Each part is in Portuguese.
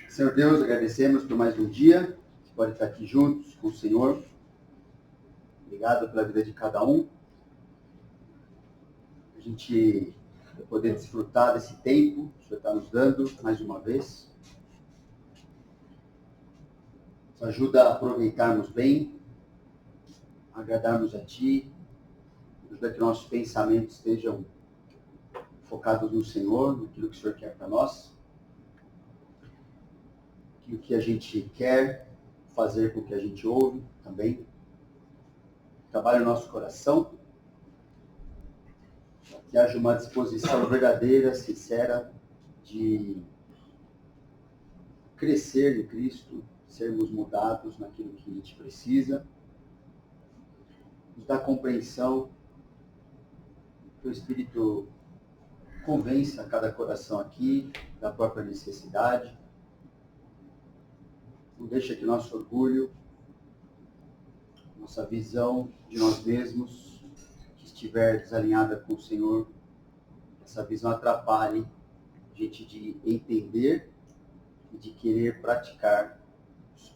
Senhor Deus, agradecemos por mais um dia, que pode estar aqui juntos com o Senhor. Obrigado pela vida de cada um. A gente vai poder desfrutar desse tempo que o Senhor está nos dando mais uma vez. Nos ajuda a aproveitarmos bem, a agradarmos a Ti. Ajuda que nossos pensamentos estejam focados no Senhor, naquilo que o Senhor quer para nós. Aquilo que a gente quer fazer com o que a gente ouve também. Trabalhe o nosso coração. Que haja uma disposição verdadeira, sincera, de crescer em Cristo, sermos mudados naquilo que a gente precisa. Nos dá compreensão, que o Espírito convença a cada coração aqui da própria necessidade. Não deixa que nosso orgulho, nossa visão de nós mesmos, que estiver desalinhada com o Senhor, essa visão atrapalhe a gente de entender e de querer praticar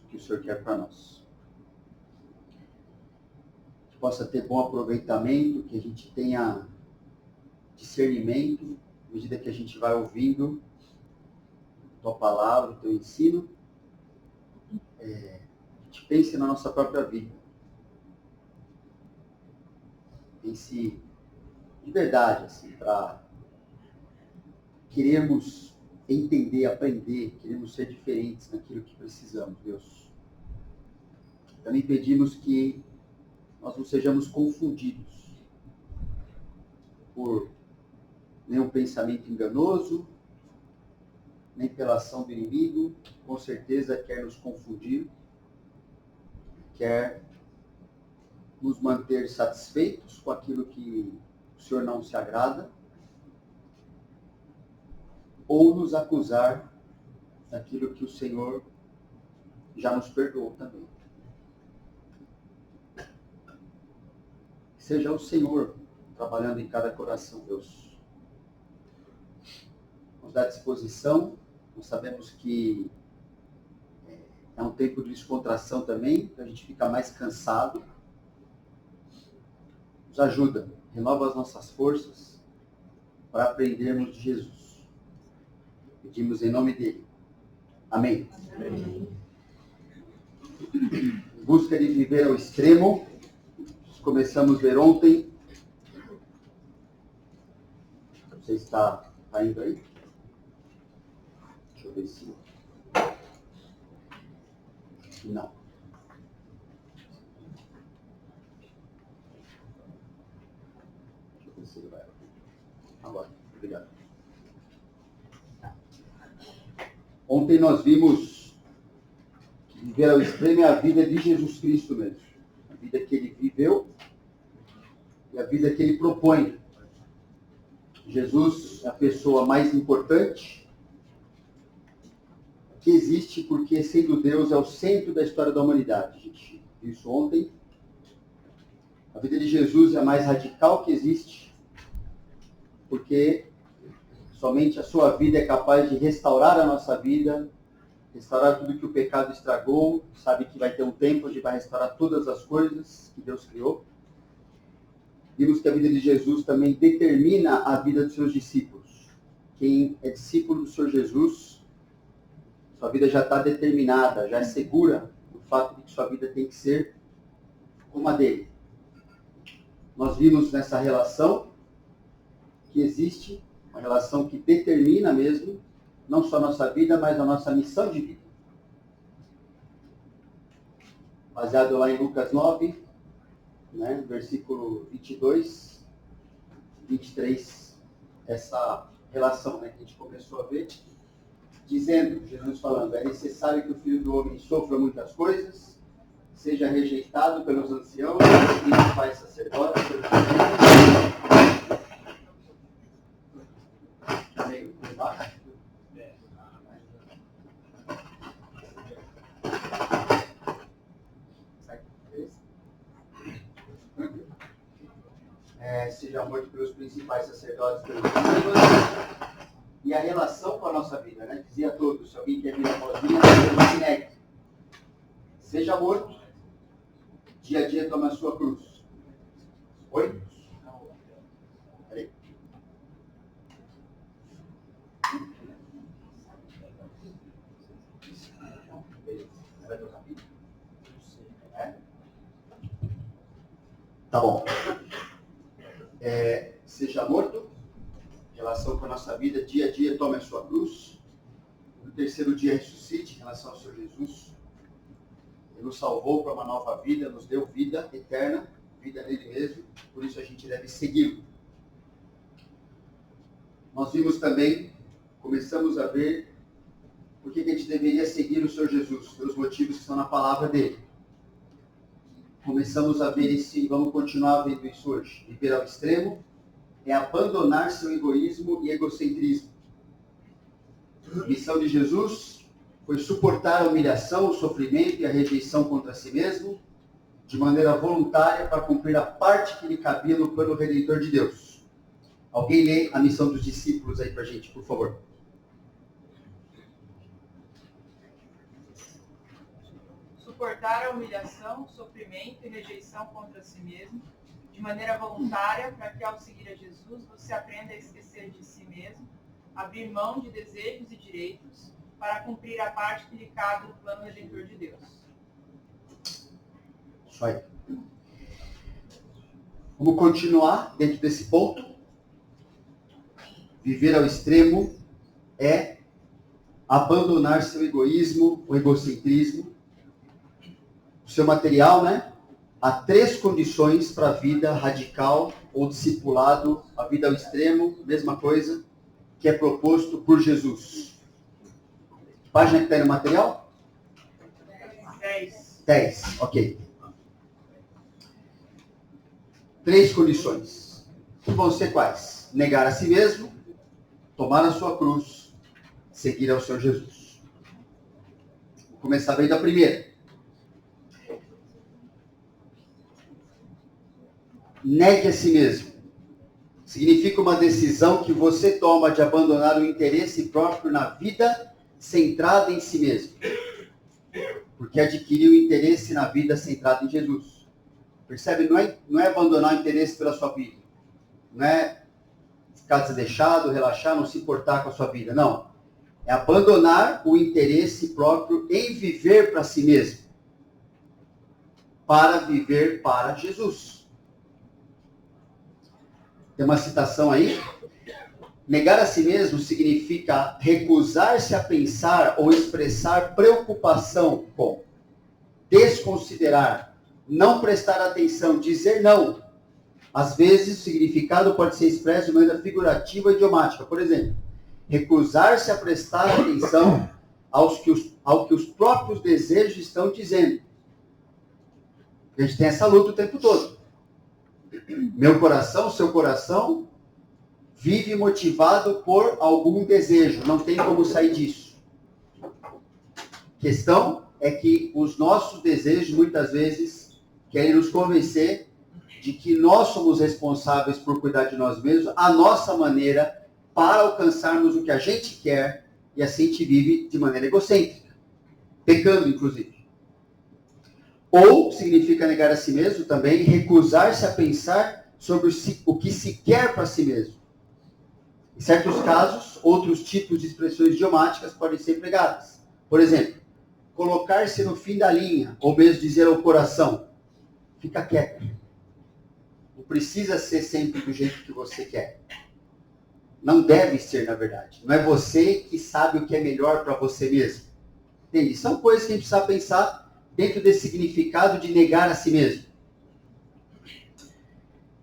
o que o Senhor quer para nós. Que possa ter bom aproveitamento, que a gente tenha discernimento, à medida que a gente vai ouvindo a Tua palavra, o Teu ensino, a gente pense na nossa própria vida. Pense de verdade, assim, para queremos entender, aprender, queremos ser diferentes naquilo que precisamos, Deus. Também pedimos que nós não sejamos confundidos por nenhum pensamento enganoso, nem pela ação do inimigo, com certeza quer nos confundir, quer nos manter satisfeitos com aquilo que o Senhor não se agrada, ou nos acusar daquilo que o Senhor já nos perdoou também. Que seja o Senhor trabalhando em cada coração, Deus. Nos dá disposição, nós sabemos que é um tempo de descontração também, que a gente fica mais cansado. Nos ajuda, renova as nossas forças para aprendermos de Jesus. Pedimos em nome dele. Amém. Amém. Em busca de viver ao extremo, começamos a ver ontem. Você está indo aí? Deixa eu ver se... Não. Deixa eu ver se ele vai. Agora, obrigado. Ontem nós vimos que viver ao extremo é a vida de Jesus Cristo mesmo. A vida que ele viveu e a vida que ele propõe. Jesus é a pessoa mais importante que existe, porque sendo Deus é o centro da história da humanidade. A gente viu isso ontem. A vida de Jesus é a mais radical que existe, porque somente a sua vida é capaz de restaurar a nossa vida, restaurar tudo que o pecado estragou. Sabe que vai ter um tempo onde vai restaurar todas as coisas que Deus criou. Vimos que a vida de Jesus também determina a vida dos seus discípulos. Quem é discípulo do Senhor Jesus, sua vida já está determinada, já é segura do fato de que sua vida tem que ser como a dele. Nós vimos nessa relação que existe uma relação que determina mesmo, não só a nossa vida, mas a nossa missão de vida. Baseado lá em Lucas 9, versículo 22, 23, essa relação que a gente começou a ver, dizendo, Jesus falando, é necessário que o Filho do Homem sofra muitas coisas, seja rejeitado pelos anciãos, pelos principais sacerdotes, pelos seja morto pelos principais sacerdotes, pelos escribas, e e a relação com a nossa vida, né? Dizia a todos, se alguém quer vir após mim, não se negue. Seja morto, dia a dia toma a sua cruz. Oi? Peraí. Tá bom. Seja morto, relação com a nossa vida, dia a dia tome a sua cruz. No terceiro dia ressuscite, em relação ao Senhor Jesus. Ele nos salvou para uma nova vida, nos deu vida eterna, vida nele mesmo, por isso a gente deve segui-lo. Nós vimos também, começamos a ver por que a gente deveria seguir o Senhor Jesus, pelos motivos que estão na palavra dele. Começamos a ver isso e vamos continuar vendo isso hoje. Viver ao extremo é abandonar seu egoísmo e egocentrismo. A missão de Jesus foi suportar a humilhação, o sofrimento e a rejeição contra si mesmo, de maneira voluntária para cumprir a parte que lhe cabia no plano redentor de Deus. Alguém lê a missão dos discípulos aí para a gente, por favor. Suportar a humilhação, sofrimento e rejeição contra si mesmo, de maneira voluntária, para que ao seguir a Jesus você aprenda a esquecer de si mesmo, abrir mão de desejos e direitos, para cumprir a parte que lhe cabe no plano redentor de Deus. Isso aí. Vamos continuar dentro desse ponto. Viver ao extremo é abandonar seu egoísmo, o egocentrismo, o seu material, né? Há 3 condições para a vida radical ou discipulado, a vida ao extremo, mesma coisa, que é proposto por Jesus. Página que está aí no material? 10, ok. 3 condições. Que vão ser quais? Negar a si mesmo, tomar a sua cruz, seguir ao Senhor Jesus. Vou começar bem da primeira. Negue a si mesmo. Significa uma decisão que você toma de abandonar o interesse próprio na vida centrada em si mesmo. Porque adquiriu interesse na vida centrada em Jesus. Percebe? Não é abandonar o interesse pela sua vida. Não é ficar desleixado, relaxar, não se importar com a sua vida. Não. É abandonar o interesse próprio em viver para si mesmo. Para viver para Jesus. Tem uma citação aí. Negar a si mesmo significa recusar-se a pensar ou expressar preocupação com, desconsiderar, não prestar atenção, dizer não. Às vezes, o significado pode ser expresso de maneira figurativa e idiomática. Por exemplo, recusar-se a prestar atenção ao que os próprios desejos estão dizendo. A gente tem essa luta o tempo todo. Meu coração, seu coração, vive motivado por algum desejo. Não tem como sair disso. A questão é que os nossos desejos, muitas vezes, querem nos convencer de que nós somos responsáveis por cuidar de nós mesmos, a nossa maneira, para alcançarmos o que a gente quer, e assim a gente vive de maneira egocêntrica. Pecando, inclusive. Ou significa negar a si mesmo também, recusar-se a pensar sobre o que se quer para si mesmo. Em certos casos, outros tipos de expressões idiomáticas podem ser empregadas. Por exemplo, colocar-se no fim da linha, ou mesmo dizer ao coração, fica quieto. Não precisa ser sempre do jeito que você quer. Não deve ser, na verdade. Não é você que sabe o que é melhor para você mesmo. Entende? São coisas que a gente precisa pensar dentro desse significado de negar a si mesmo.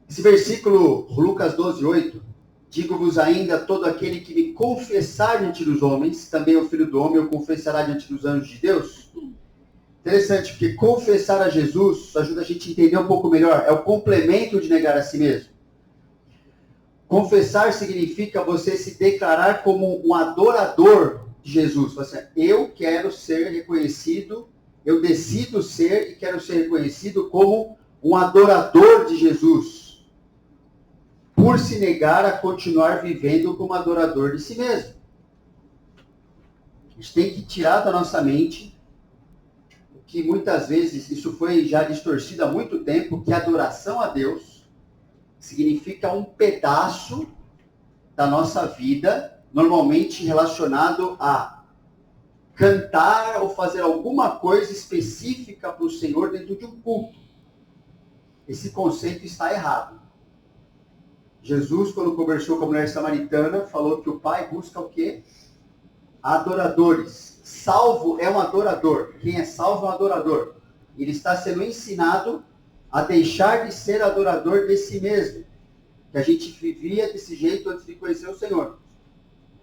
Esse versículo, Lucas 12:8, digo-vos ainda, todo aquele que me confessar diante dos homens, também o Filho do Homem o confessará diante dos anjos de Deus. Interessante, porque confessar a Jesus ajuda a gente a entender um pouco melhor. É o complemento de negar a si mesmo. Confessar significa você se declarar como um adorador de Jesus. Você, eu quero ser reconhecido, eu decido ser e quero ser reconhecido como um adorador de Jesus. Por se negar a continuar vivendo como adorador de si mesmo. A gente tem que tirar da nossa mente, que muitas vezes isso foi já distorcido há muito tempo, que adoração a Deus significa um pedaço da nossa vida, normalmente relacionado a cantar ou fazer alguma coisa específica para o Senhor dentro de um culto. Esse conceito está errado. Jesus, quando conversou com a mulher samaritana, falou que o Pai busca o quê? Adoradores. Salvo é um adorador. Quem é salvo é um adorador. Ele está sendo ensinado a deixar de ser adorador de si mesmo. Que a gente vivia desse jeito antes de conhecer o Senhor.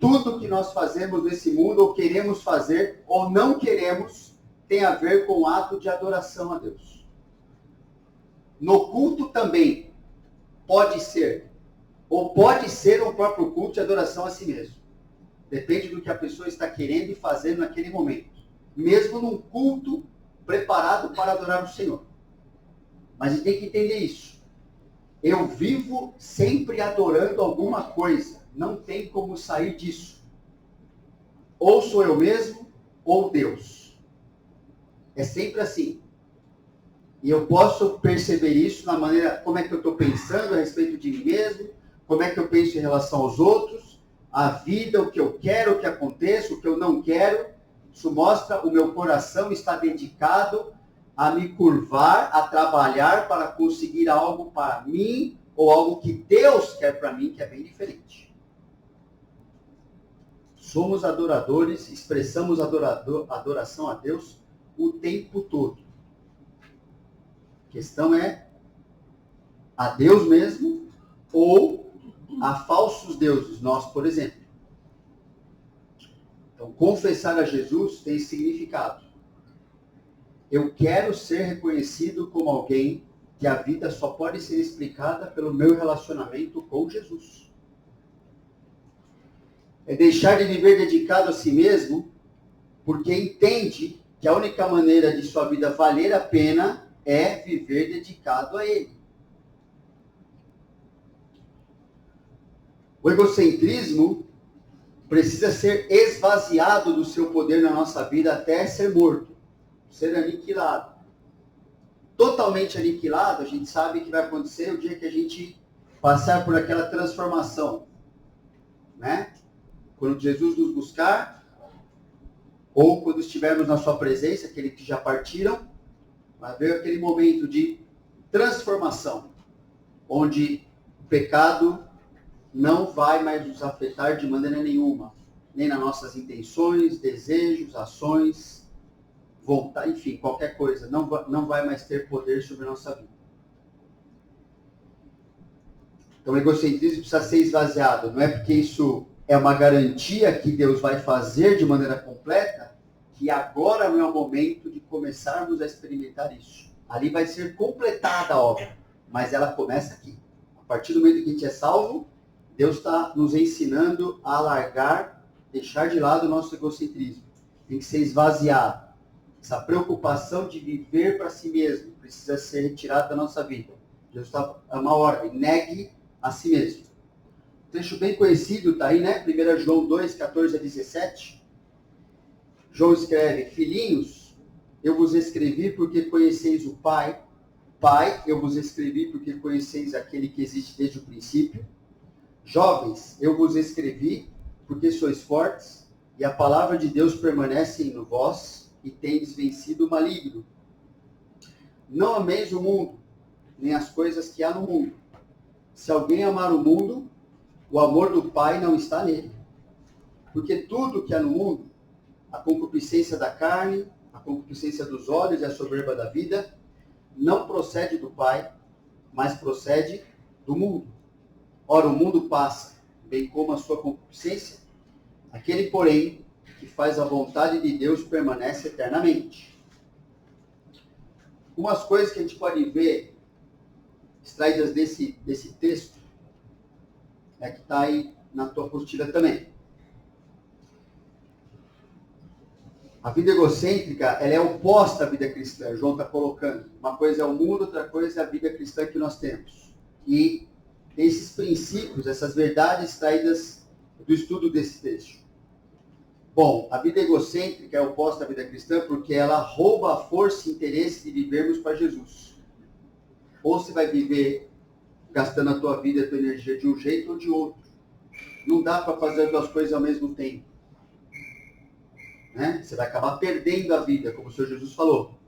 Tudo que nós fazemos nesse mundo, ou queremos fazer, ou não queremos, tem a ver com o ato de adoração a Deus. No culto também pode ser, ou pode ser o próprio culto de adoração a si mesmo. Depende do que a pessoa está querendo e fazendo naquele momento. Mesmo num culto preparado para adorar o Senhor. Mas a gente tem que entender isso. Eu vivo sempre adorando alguma coisa. Não tem como sair disso. Ou sou eu mesmo, ou Deus. É sempre assim. E eu posso perceber isso na maneira, como é que eu estou pensando a respeito de mim mesmo, como é que eu penso em relação aos outros, a vida, o que eu quero, o que aconteça, o que eu não quero. Isso mostra o meu coração está dedicado a me curvar, a trabalhar para conseguir algo para mim, ou algo que Deus quer para mim, que é bem diferente. Somos adoradores, expressamos adoração a Deus o tempo todo. A questão é a Deus mesmo ou a falsos deuses, nós, por exemplo. Então, confessar a Jesus tem significado. Eu quero ser reconhecido como alguém que a vida só pode ser explicada pelo meu relacionamento com Jesus. É deixar de viver dedicado a si mesmo, porque entende que a única maneira de sua vida valer a pena é viver dedicado a Ele. O egocentrismo precisa ser esvaziado do seu poder na nossa vida até ser morto, ser aniquilado. Totalmente aniquilado, a gente sabe que vai acontecer o dia que a gente passar por aquela transformação, né? Quando Jesus nos buscar, ou quando estivermos na sua presença, aqueles que já partiram, vai haver aquele momento de transformação, onde o pecado não vai mais nos afetar de maneira nenhuma, nem nas nossas intenções, desejos, ações, vontade, enfim, qualquer coisa, não vai mais ter poder sobre a nossa vida. Então o egocentrismo precisa ser esvaziado, não é porque isso é uma garantia que Deus vai fazer de maneira completa, que agora não é o momento de começarmos a experimentar isso. Ali vai ser completada a obra, mas ela começa aqui. A partir do momento que a gente é salvo, Deus está nos ensinando a largar, deixar de lado o nosso egocentrismo. Tem que ser esvaziado. Essa preocupação de viver para si mesmo precisa ser retirada da nossa vida. Deus está a uma ordem, negue a si mesmo. Um trecho bem conhecido está aí, né? 1 João 2, 14 a 17. João escreve: Filhinhos, eu vos escrevi porque conheceis o Pai. Pai, eu vos escrevi porque conheceis aquele que existe desde o princípio. Jovens, eu vos escrevi porque sois fortes e a palavra de Deus permanece em vós e tendes vencido o maligno. Não ameis o mundo, nem as coisas que há no mundo. Se alguém amar o mundo, o amor do Pai não está nele. Porque tudo que há no mundo, a concupiscência da carne, a concupiscência dos olhos e a soberba da vida, não procede do Pai, mas procede do mundo. Ora, o mundo passa, bem como a sua concupiscência. Aquele, porém, que faz a vontade de Deus permanece eternamente. Umas coisas que a gente pode ver extraídas desse texto, é que está aí na tua apostila também. A vida egocêntrica, ela é oposta à vida cristã, João está colocando. Uma coisa é o mundo, outra coisa é a vida cristã que nós temos. E esses princípios, essas verdades extraídas do estudo desse texto. Bom, a vida egocêntrica é oposta à vida cristã porque ela rouba a força e interesse de vivermos para Jesus. Ou você vai viver gastando a tua vida e a tua energia de um jeito ou de outro. Não dá para fazer as duas coisas ao mesmo tempo. Né? Você vai acabar perdendo a vida, como o Senhor Jesus falou.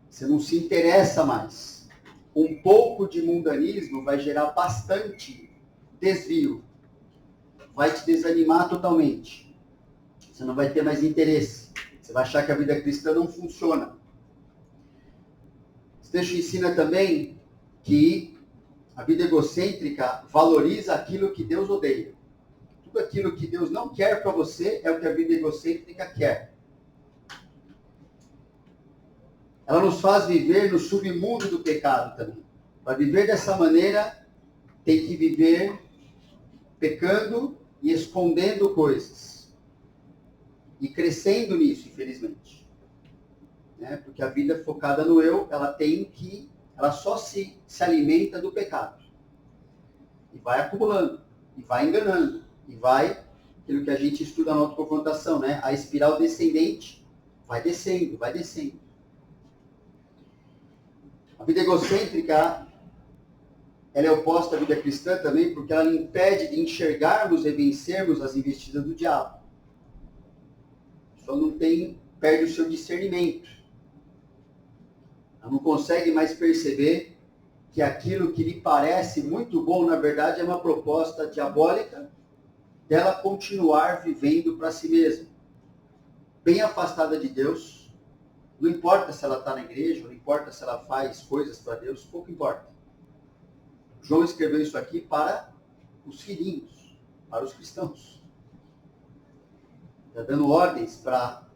Você não se interessa mais. Um pouco de mundanismo vai gerar bastante desvio. Vai te desanimar totalmente. Você não vai ter mais interesse. Você vai achar que a vida cristã não funciona. Esse texto ensina também que a vida egocêntrica valoriza aquilo que Deus odeia. Tudo aquilo que Deus não quer para você é o que a vida egocêntrica quer. Ela nos faz viver no submundo do pecado também. Para viver dessa maneira, tem que viver pecando e escondendo coisas. E crescendo nisso, infelizmente. Né? Porque a vida focada no eu, ela só se alimenta do pecado. E vai acumulando, e vai enganando, e vai, aquilo que a gente estuda na autoconfrontação, né? A espiral descendente vai descendo, vai descendo. A vida egocêntrica, ela é oposta à vida cristã também, porque ela impede de enxergarmos e vencermos as investidas do diabo. Só perde o seu discernimento. Ela não consegue mais perceber que aquilo que lhe parece muito bom, na verdade, é uma proposta diabólica dela continuar vivendo para si mesma. Bem afastada de Deus, não importa se ela está na igreja, não importa se ela faz coisas para Deus, pouco importa. João escreveu isso aqui para os filhinhos, para os cristãos. Está dando ordens para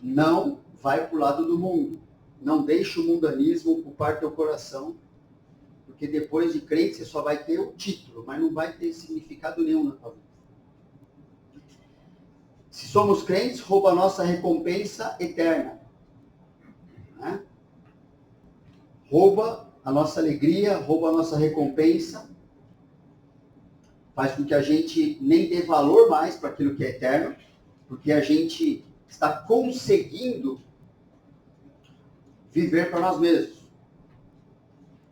não vai para o lado do mundo. Não deixe o mundanismo ocupar teu coração, porque depois de crente você só vai ter o título, mas não vai ter significado nenhum na tua vida. Se somos crentes, rouba a nossa recompensa eterna. Né? Rouba a nossa alegria, rouba a nossa recompensa, faz com que a gente nem dê valor mais para aquilo que é eterno, porque a gente está conseguindo viver para nós mesmos.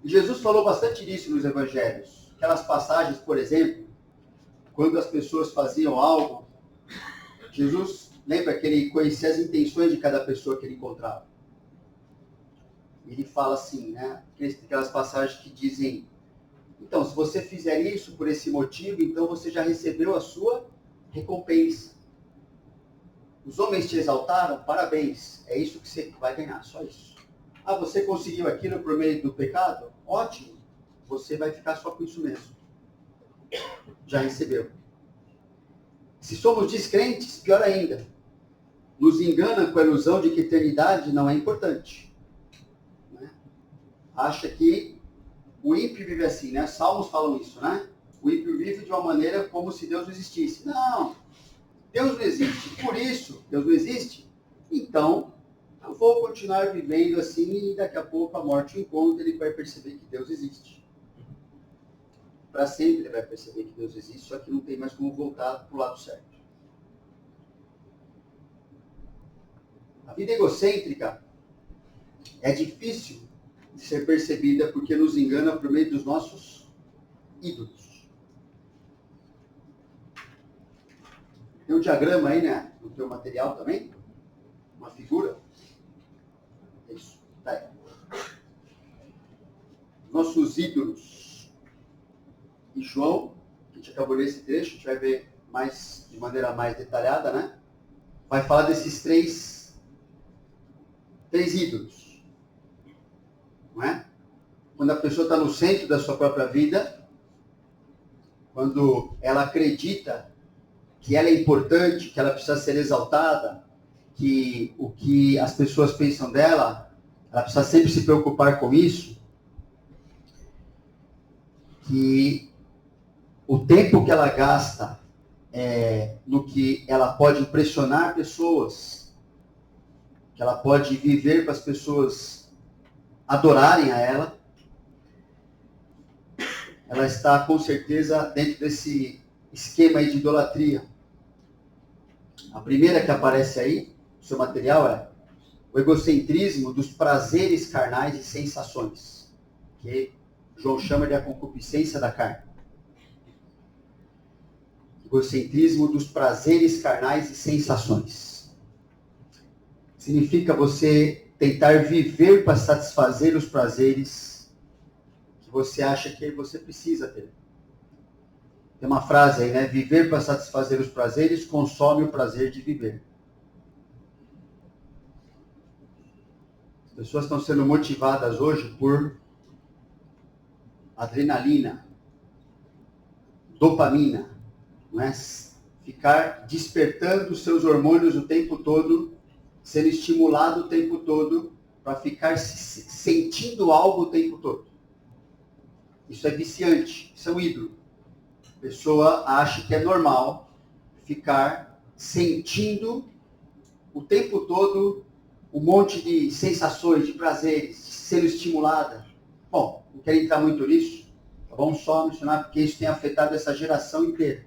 E Jesus falou bastante disso nos evangelhos. Aquelas passagens, por exemplo, quando as pessoas faziam algo, Jesus, lembra que ele conhecia as intenções de cada pessoa que ele encontrava. Ele fala assim, né? Aquelas passagens que dizem, então, se você fizer isso por esse motivo, então você já recebeu a sua recompensa. Os homens te exaltaram, parabéns. É isso que você vai ganhar, só isso. Ah, você conseguiu aquilo por meio do pecado? Ótimo. Você vai ficar só com isso mesmo. Já recebeu. Se somos descrentes, pior ainda. Nos engana com a ilusão de que eternidade não é importante. Né? Acha que o ímpio vive assim, né? Salmos falam isso, né? O ímpio vive de uma maneira como se Deus não existisse. Não. Deus não existe. Por isso, Deus não existe. Então, eu vou continuar vivendo assim e daqui a pouco a morte o encontra e ele vai perceber que Deus existe. Para sempre ele vai perceber que Deus existe, só que não tem mais como voltar para o lado certo. A vida egocêntrica é difícil de ser percebida porque nos engana por meio dos nossos ídolos. Tem um diagrama aí, né? No teu material também. Uma figura. Isso. Tá aí. Nossos ídolos. E João, que a gente acabou de ler esse trecho, a gente vai ver de maneira mais detalhada, né? Vai falar desses três ídolos. Não é? Quando a pessoa está no centro da sua própria vida, quando ela acredita que ela é importante, que ela precisa ser exaltada, que o que as pessoas pensam dela, ela precisa sempre se preocupar com isso, que o tempo que ela gasta no que ela pode impressionar pessoas, que ela pode viver para as pessoas adorarem a ela está com certeza dentro desse esquema aí de idolatria. A primeira que aparece aí, no seu material, é o egocentrismo dos prazeres carnais e sensações, que João chama de a concupiscência da carne. Egocentrismo dos prazeres carnais e sensações. Significa você tentar viver para satisfazer os prazeres que você acha que você precisa ter. Tem uma frase aí, né? Viver para satisfazer os prazeres consome o prazer de viver. As pessoas estão sendo motivadas hoje por adrenalina, dopamina, não é? Ficar despertando os seus hormônios o tempo todo, sendo estimulado o tempo todo, para ficar sentindo algo o tempo todo. Isso é viciante, isso é um ídolo. A pessoa acha que é normal ficar sentindo o tempo todo um monte de sensações, de prazeres, sendo estimulada. Bom, não quero entrar muito nisso, vamos só mencionar porque isso tem afetado essa geração inteira.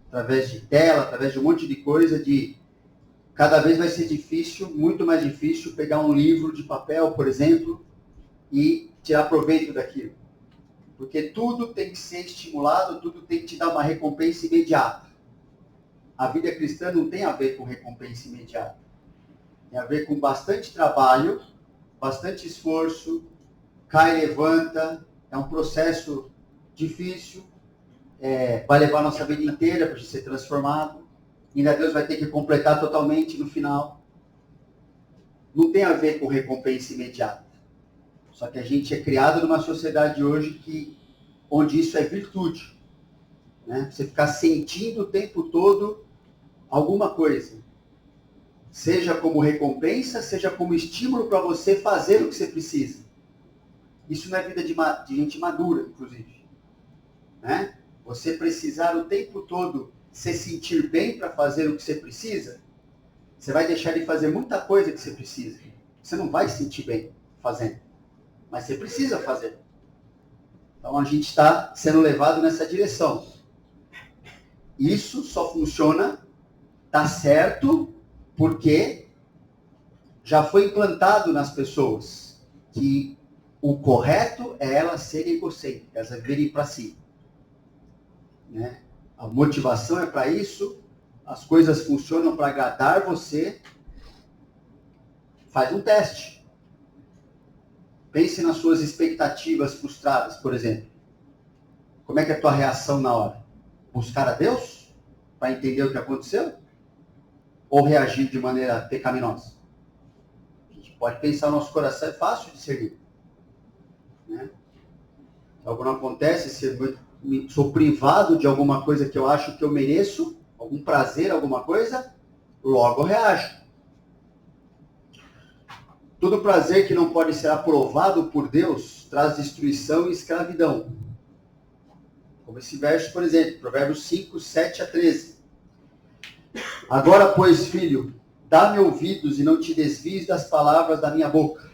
Através de tela, através de um monte de coisa, cada vez vai ser difícil, muito mais difícil, pegar um livro de papel, por exemplo, e tirar proveito daquilo. Porque tudo tem que ser estimulado, tudo tem que te dar uma recompensa imediata. A vida cristã não tem a ver com recompensa imediata. Tem a ver com bastante trabalho, bastante esforço, cai e levanta, é um processo difícil, vai levar a nossa vida inteira para a gente ser transformado. Ainda Deus vai ter que completar totalmente no final. Não tem a ver com recompensa imediata. Só que a gente é criado numa sociedade hoje onde isso é virtude. Né? Você ficar sentindo o tempo todo alguma coisa. Seja como recompensa, seja como estímulo para você fazer o que você precisa. Isso não é vida de gente madura, inclusive. Né? Você precisar o tempo todo se sentir bem para fazer o que você precisa, você vai deixar de fazer muita coisa que você precisa. Você não vai se sentir bem fazendo. Mas você precisa fazer. Então a gente está sendo levado nessa direção. Isso só funciona, está certo, porque já foi implantado nas pessoas que o correto é elas serem egocêntricas, elas virem para si. Né? A motivação é para isso, as coisas funcionam para agradar você. Faz um teste. Pense nas suas expectativas frustradas, por exemplo. Como é que é a tua reação na hora? Buscar a Deus para entender o que aconteceu? Ou reagir de maneira pecaminosa? A gente pode pensar no nosso coração, é fácil de discernir. Né? Se algo não acontece, se eu sou privado de alguma coisa que eu acho que eu mereço, algum prazer, alguma coisa, logo eu reajo. Todo prazer que não pode ser aprovado por Deus traz destruição e escravidão. Como esse verso, por exemplo, Provérbios 5, 7 a 13. Agora, pois, filho, dá-me ouvidos e não te desvies das palavras da minha boca.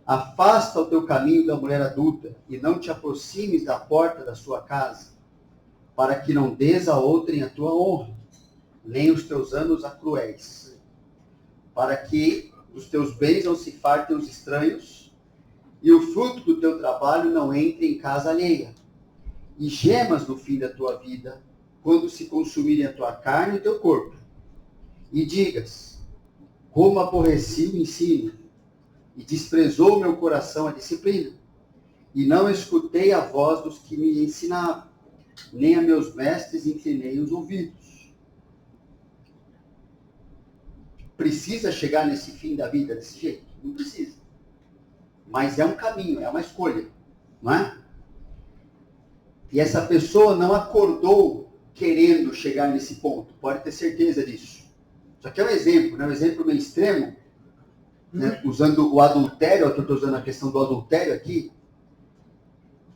Afasta o teu caminho da mulher adulta e não te aproximes da porta da sua casa, para que não des a outrem a tua honra, nem os teus anos a cruéis, para que dos teus bens não se fartem os estranhos, e o fruto do teu trabalho não entre em casa alheia. E gemas no fim da tua vida, quando se consumirem a tua carne e o teu corpo. E digas, como aborreci o ensino, e desprezou o meu coração a disciplina, e não escutei a voz dos que me ensinavam, nem a meus mestres inclinei os ouvidos. Precisa chegar nesse fim da vida desse jeito? Não precisa. Mas é um caminho, é uma escolha, não é? E essa pessoa não acordou querendo chegar nesse ponto, pode ter certeza disso. Só que é um exemplo, né? Um exemplo meio extremo, né? Usando o adultério, eu estou usando a questão do adultério aqui,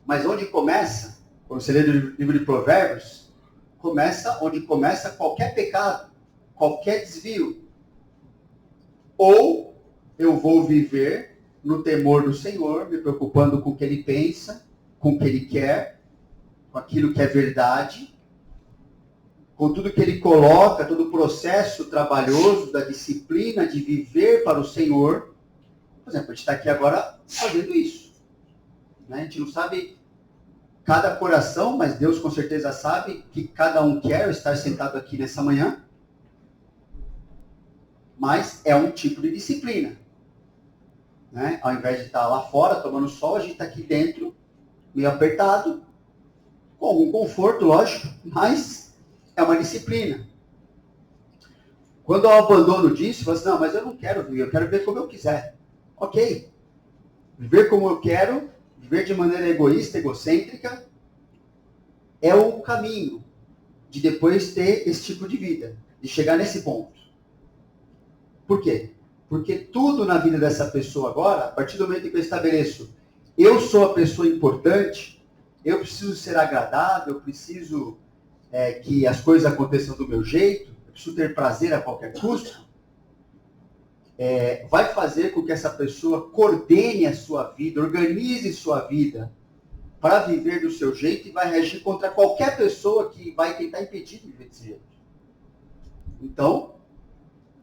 mas onde começa, quando você lê o livro de Provérbios, começa onde começa qualquer pecado, qualquer desvio. Ou eu vou viver no temor do Senhor, me preocupando com o que Ele pensa, com o que Ele quer, com aquilo que é verdade, com tudo que ele coloca, todo o processo trabalhoso da disciplina de viver para o Senhor. Por exemplo, a gente está aqui agora fazendo isso. Né? A gente não sabe cada coração, mas Deus com certeza sabe que cada um quer estar sentado aqui nessa manhã. Mas é um tipo de disciplina. Né? Ao invés de estar lá fora tomando sol, a gente está aqui dentro, meio apertado, com algum conforto, lógico, mas é uma disciplina. Quando eu abandono disso, eu falo assim, não, mas eu não quero viver, eu quero viver como eu quiser. Ok. Viver como eu quero, viver de maneira egoísta, egocêntrica, é o caminho de depois ter esse tipo de vida, de chegar nesse ponto. Por quê? Porque tudo na vida dessa pessoa agora, a partir do momento que eu estabeleço, eu sou a pessoa importante, eu preciso ser agradável, eu preciso que as coisas aconteçam do meu jeito, eu preciso ter prazer a qualquer custo, vai fazer com que essa pessoa coordene a sua vida, organize sua vida para viver do seu jeito e vai reagir contra qualquer pessoa que vai tentar impedir de viver desse jeito. Então,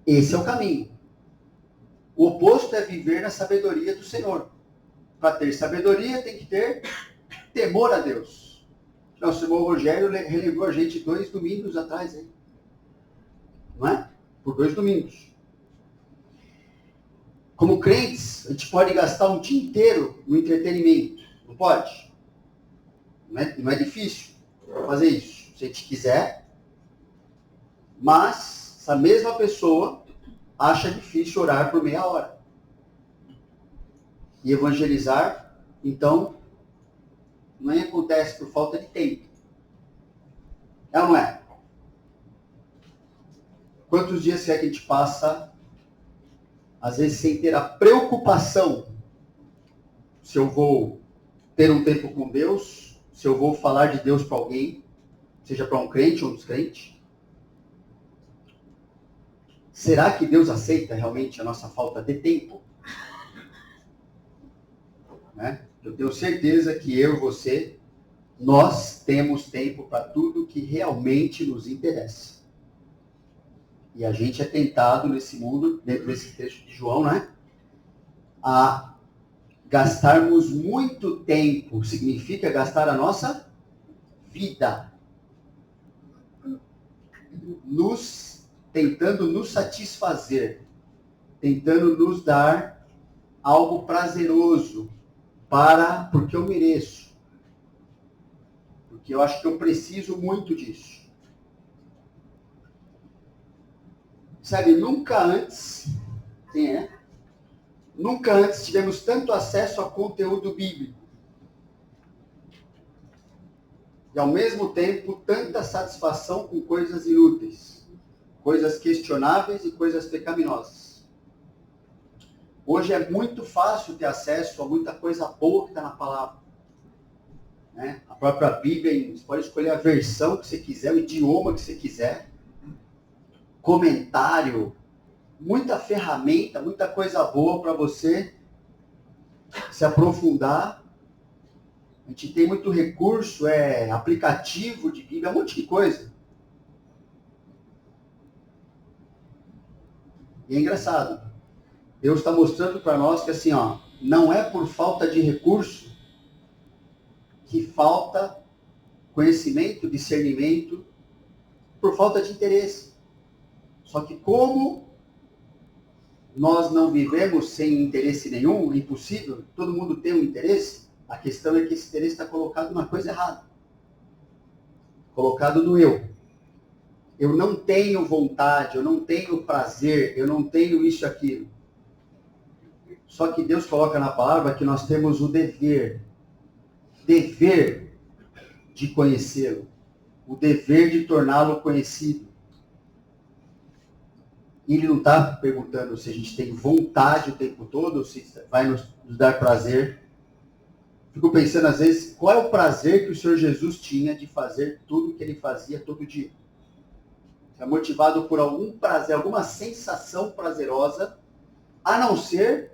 esse é o caminho. O oposto é viver na sabedoria do Senhor. Para ter sabedoria, tem que ter temor a Deus. Nosso irmão Rogério relembrou a gente 2 domingos atrás, hein? Não é? Por 2 domingos. Como crentes, a gente pode gastar um dia inteiro no entretenimento. Não pode? Não é difícil fazer isso, se a gente quiser. Mas, essa mesma pessoa acha difícil orar por meia hora. E evangelizar, então, não acontece por falta de tempo. É ou não é? Quantos dias é que a gente passa, às vezes, sem ter a preocupação se eu vou ter um tempo com Deus, se eu vou falar de Deus para alguém, seja para um crente ou um descrente? Será que Deus aceita realmente a nossa falta de tempo? Né? Eu tenho certeza que eu e você, nós temos tempo para tudo que realmente nos interessa. E a gente é tentado nesse mundo, dentro desse texto de João, né? A gastarmos muito tempo. Significa gastar a nossa vida. Tentando nos satisfazer. Tentando nos dar algo prazeroso. Porque eu mereço. Porque eu acho que eu preciso muito disso. Sabe, nunca antes tivemos tanto acesso a conteúdo bíblico. E ao mesmo tempo, tanta satisfação com coisas inúteis. Coisas questionáveis e coisas pecaminosas. Hoje é muito fácil ter acesso a muita coisa boa que está na palavra. Né? A própria Bíblia, você pode escolher a versão que você quiser, o idioma que você quiser. Comentário, muita ferramenta, muita coisa boa para você se aprofundar. A gente tem muito recurso, aplicativo de Bíblia, um monte de coisa. E é engraçado. Deus está mostrando para nós que assim, não é por falta de recurso que falta conhecimento, discernimento, por falta de interesse. Só que como nós não vivemos sem interesse nenhum, é impossível, todo mundo tem um interesse, a questão é que esse interesse está colocado na coisa errada. Colocado no eu. Eu não tenho vontade, eu não tenho prazer, eu não tenho isso e aquilo. Só que Deus coloca na palavra que nós temos o dever de conhecê-lo, o dever de torná-lo conhecido. E ele não está perguntando se a gente tem vontade o tempo todo, ou se vai nos dar prazer. Fico pensando às vezes, qual é o prazer que o Senhor Jesus tinha de fazer tudo o que ele fazia todo dia? É motivado por algum prazer, alguma sensação prazerosa, a não ser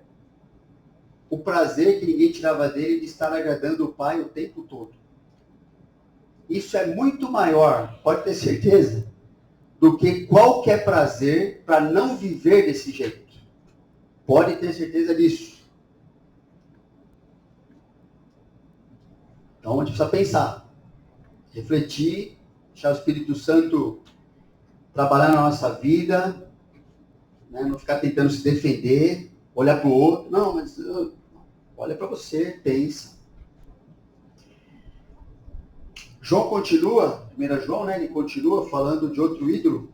o prazer que ninguém tirava dele de estar agradando o Pai o tempo todo. Isso é muito maior, pode ter certeza, do que qualquer prazer para não viver desse jeito. Pode ter certeza disso. Então a gente precisa pensar, refletir, deixar o Espírito Santo trabalhar na nossa vida, né? Não ficar tentando se defender, olhar para o outro. Não, mas olha para você, pensa. João continua, 1 João, né? Ele continua falando de outro ídolo,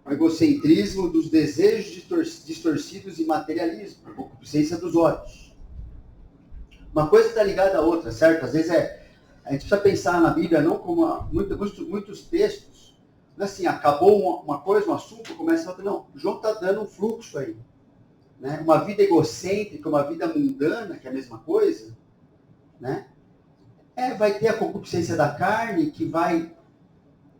o egocentrismo dos desejos distorcidos e materialismo, a concupiscência dos olhos. Uma coisa está ligada à outra, certo? Às vezes a gente precisa pensar na Bíblia não como muitos textos, não é assim, acabou uma coisa, um assunto, começa outra. Não, João está dando um fluxo aí. Né? Uma vida egocêntrica, uma vida mundana, que é a mesma coisa, né? Vai ter a concupiscência da carne, que vai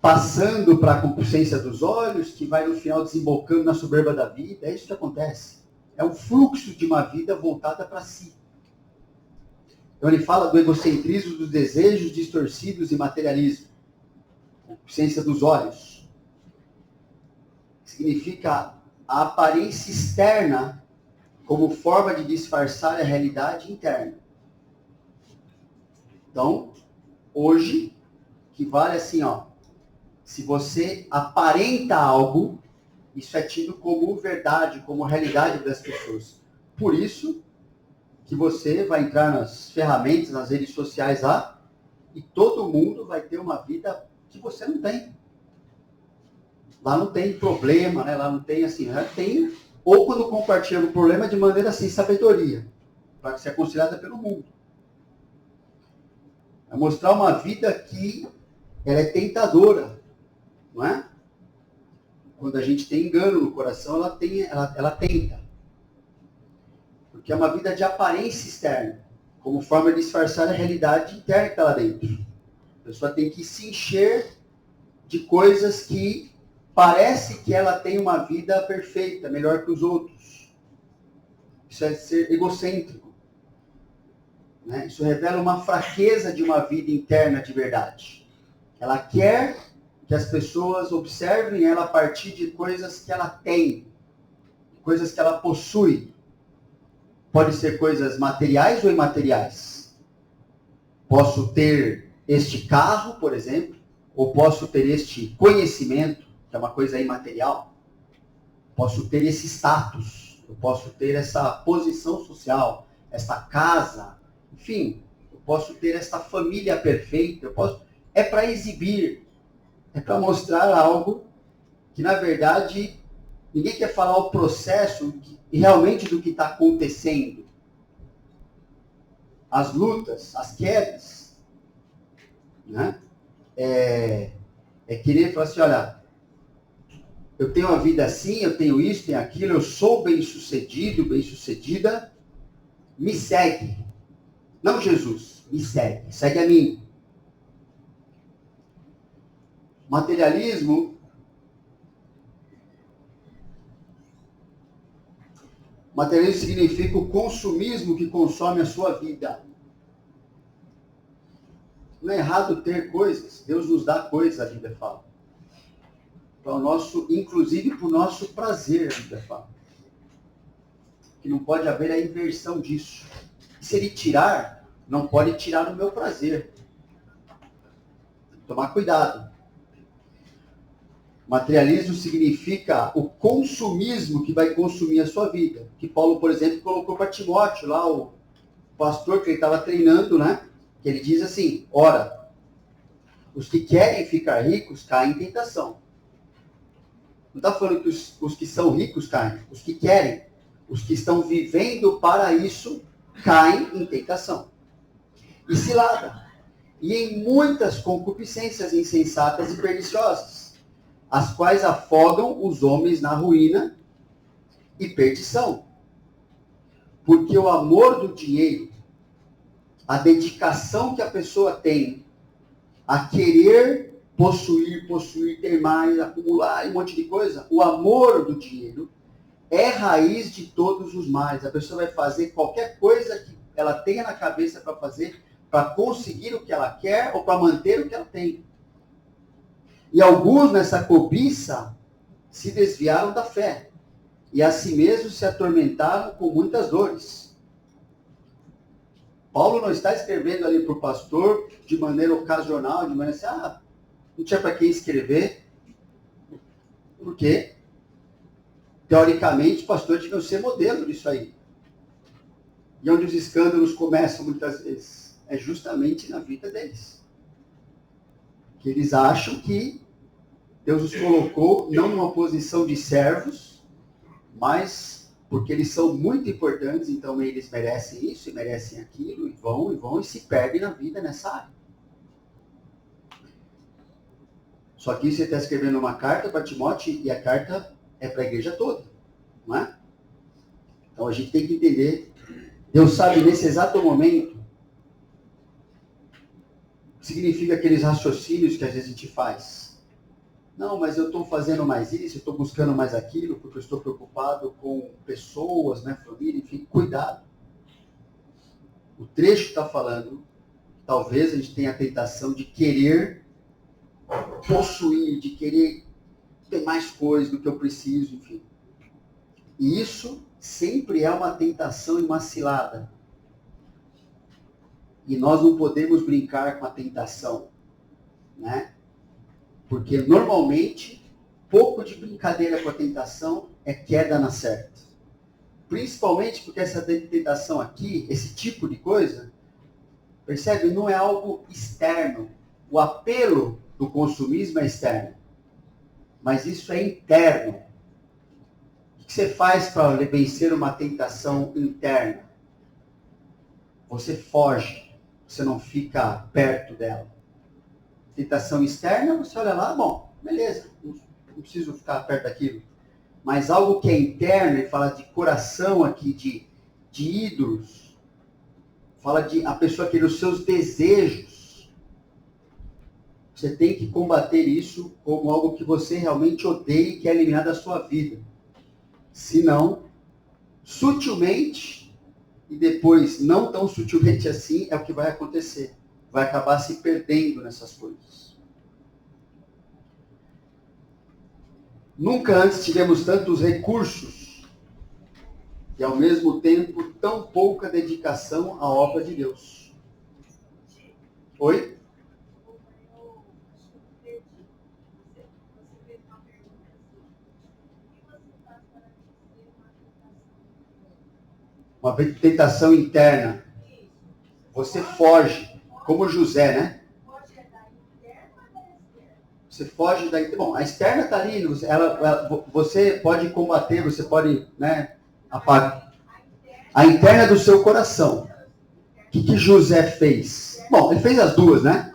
passando para a concupiscência dos olhos, que vai no final desembocando na soberba da vida. É isso que acontece. É um fluxo de uma vida voltada para si. Então ele fala do egocentrismo, dos desejos distorcidos e materialismo. Concupiscência dos olhos. Significa a aparência externa como forma de disfarçar a realidade interna. Então, hoje, que vale assim, se você aparenta algo, isso é tido como verdade, como realidade das pessoas. Por isso que você vai entrar nas ferramentas, nas redes sociais lá, e todo mundo vai ter uma vida que você não tem. Lá não tem problema, né? Lá não tem assim, tem, ou quando compartilha o problema de maneira sem sabedoria, para ser aconselhada pelo mundo. É mostrar uma vida que ela é tentadora, não é? Quando a gente tem engano no coração, ela tenta. Porque é uma vida de aparência externa, como forma de disfarçar a realidade interna que está lá dentro. A pessoa tem que se encher de coisas que parece que ela tem uma vida perfeita, melhor que os outros. Isso é ser egocêntrico. Né? Isso revela uma fraqueza de uma vida interna de verdade. Ela quer que as pessoas observem ela a partir de coisas que ela tem, coisas que ela possui. Pode ser coisas materiais ou imateriais. Posso ter este carro, por exemplo, ou posso ter este conhecimento, que é uma coisa imaterial. Posso ter esse status, eu posso ter essa posição social, essa casa, enfim, eu posso ter essa família perfeita, é para exibir, é para mostrar algo que, na verdade, ninguém quer falar o processo realmente do que está acontecendo. As lutas, as quedas, né? É querer falar assim, olha, eu tenho uma vida assim, eu tenho isso, tenho aquilo, eu sou bem-sucedido, bem-sucedida, me segue. Não Jesus, me segue a mim. Materialismo significa o consumismo que consome a sua vida. Não é errado ter coisas, Deus nos dá coisas, a Bíblia fala. Inclusive para o nosso prazer, a Bíblia fala. Que não pode haver a inversão disso. Se ele tirar, não pode tirar o meu prazer. Tem que tomar cuidado. Materialismo significa o consumismo que vai consumir a sua vida. Que Paulo, por exemplo, colocou para Timóteo, lá o pastor que ele estava treinando, né? Que ele diz assim, ora, os que querem ficar ricos caem em tentação. Não está falando que os que são ricos caem. Os que querem, os que estão vivendo para isso, caem em tentação. E cilada. E em muitas concupiscências insensatas e perniciosas, as quais afogam os homens na ruína e perdição. Porque o amor do dinheiro, a dedicação que a pessoa tem a querer possuir, ter mais, acumular um monte de coisa, o amor do dinheiro é raiz de todos os males. A pessoa vai fazer qualquer coisa que ela tenha na cabeça para fazer, para conseguir o que ela quer ou para manter o que ela tem. E alguns nessa cobiça se desviaram da fé. E a si mesmos se atormentaram com muitas dores. Paulo não está escrevendo ali para o pastor de maneira ocasional, de maneira assim, não tinha para quem escrever. Porque, teoricamente, os pastores deviam ser modelo disso aí. E onde os escândalos começam muitas vezes? É justamente na vida deles. Que eles acham que Deus os colocou não numa posição de servos, mas porque eles são muito importantes, então eles merecem isso e merecem aquilo, e vão e se perdem na vida nessa área. Só que você está escrevendo uma carta para Timóteo e a carta é para a igreja toda, não é? Então a gente tem que entender, Deus sabe nesse exato momento o que significa aqueles raciocínios que às vezes a gente faz. Não, mas eu estou fazendo mais isso, eu estou buscando mais aquilo, porque eu estou preocupado com pessoas, né, família, enfim, cuidado. O trecho está falando, talvez a gente tenha a tentação de querer possuir, de querer ter mais coisas do que eu preciso, enfim. E isso sempre é uma tentação e uma cilada. E nós não podemos brincar com a tentação, né? Porque normalmente, pouco de brincadeira com a tentação é queda na certa. Principalmente porque essa tentação aqui, esse tipo de coisa, percebe? Não é algo externo. O apelo do consumismo é externo. Mas isso é interno. O que você faz para vencer uma tentação interna? Você foge. Você não fica perto dela. Tentação externa, você olha lá, bom, beleza, não preciso ficar perto daquilo. Mas algo que é interno, ele fala de coração aqui, de ídolos, fala de a pessoa querer os seus desejos. Você tem que combater isso como algo que você realmente odeia e quer eliminar da sua vida. Senão, sutilmente, e depois não tão sutilmente assim, é o que vai acontecer. Vai acabar se perdendo nessas coisas. Nunca antes tivemos tantos recursos e, ao mesmo tempo, tão pouca dedicação à obra de Deus. Oi? Uma tentação interna. Você foge. Como José, né? Você foge da... Bom, a externa está ali, você pode combater, você pode, né, apagar. A interna do seu coração. O que José fez? Bom, ele fez as duas, né?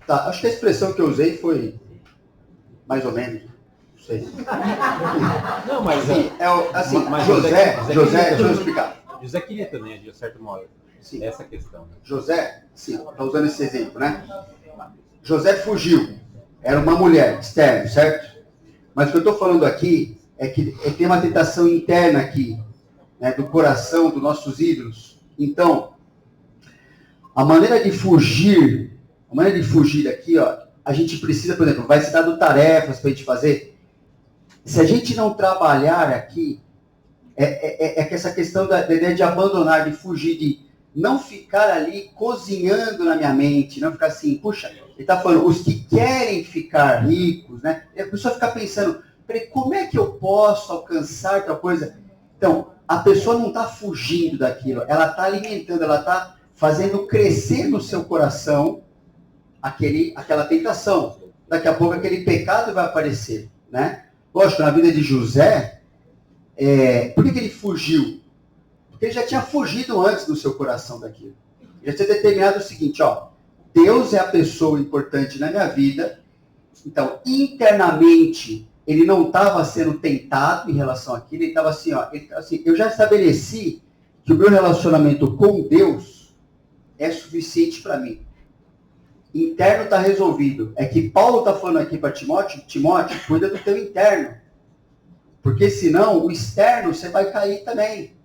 Tá, acho que a expressão que eu usei foi mais ou menos, não sei. Não, mas mas José, deixa eu explicar. José queria também, de certo modo. Sim. Essa questão. José, sim, está usando esse exemplo, né? José fugiu, era uma mulher externa, certo? Mas o que eu estou falando aqui é que tem uma tentação interna aqui, né, do coração, dos nossos ídolos. Então, a maneira de fugir aqui, ó, a gente precisa, por exemplo, vai ser dado tarefas para a gente fazer. Se a gente não trabalhar aqui, é que essa questão da ideia de abandonar, de fugir, de não ficar ali cozinhando na minha mente, não ficar assim, puxa, ele está falando, os que querem ficar ricos, né? A pessoa fica pensando, peraí, como é que eu posso alcançar tal coisa? Então, a pessoa não está fugindo daquilo, ela está alimentando, ela está fazendo crescer no seu coração aquela tentação. Daqui a pouco aquele pecado vai aparecer, né? Lógico, na vida de José, por que ele fugiu? Porque ele já tinha fugido antes do seu coração daquilo. Ele já tinha determinado o seguinte, ó, Deus é a pessoa importante na minha vida, então, internamente, ele não estava sendo tentado em relação àquilo, ele estava assim, ó, eu já estabeleci que o meu relacionamento com Deus é suficiente para mim. interno está resolvido. É que Paulo está falando aqui para Timóteo, Timóteo, cuida do teu interno. Porque senão, o externo, você vai cair também.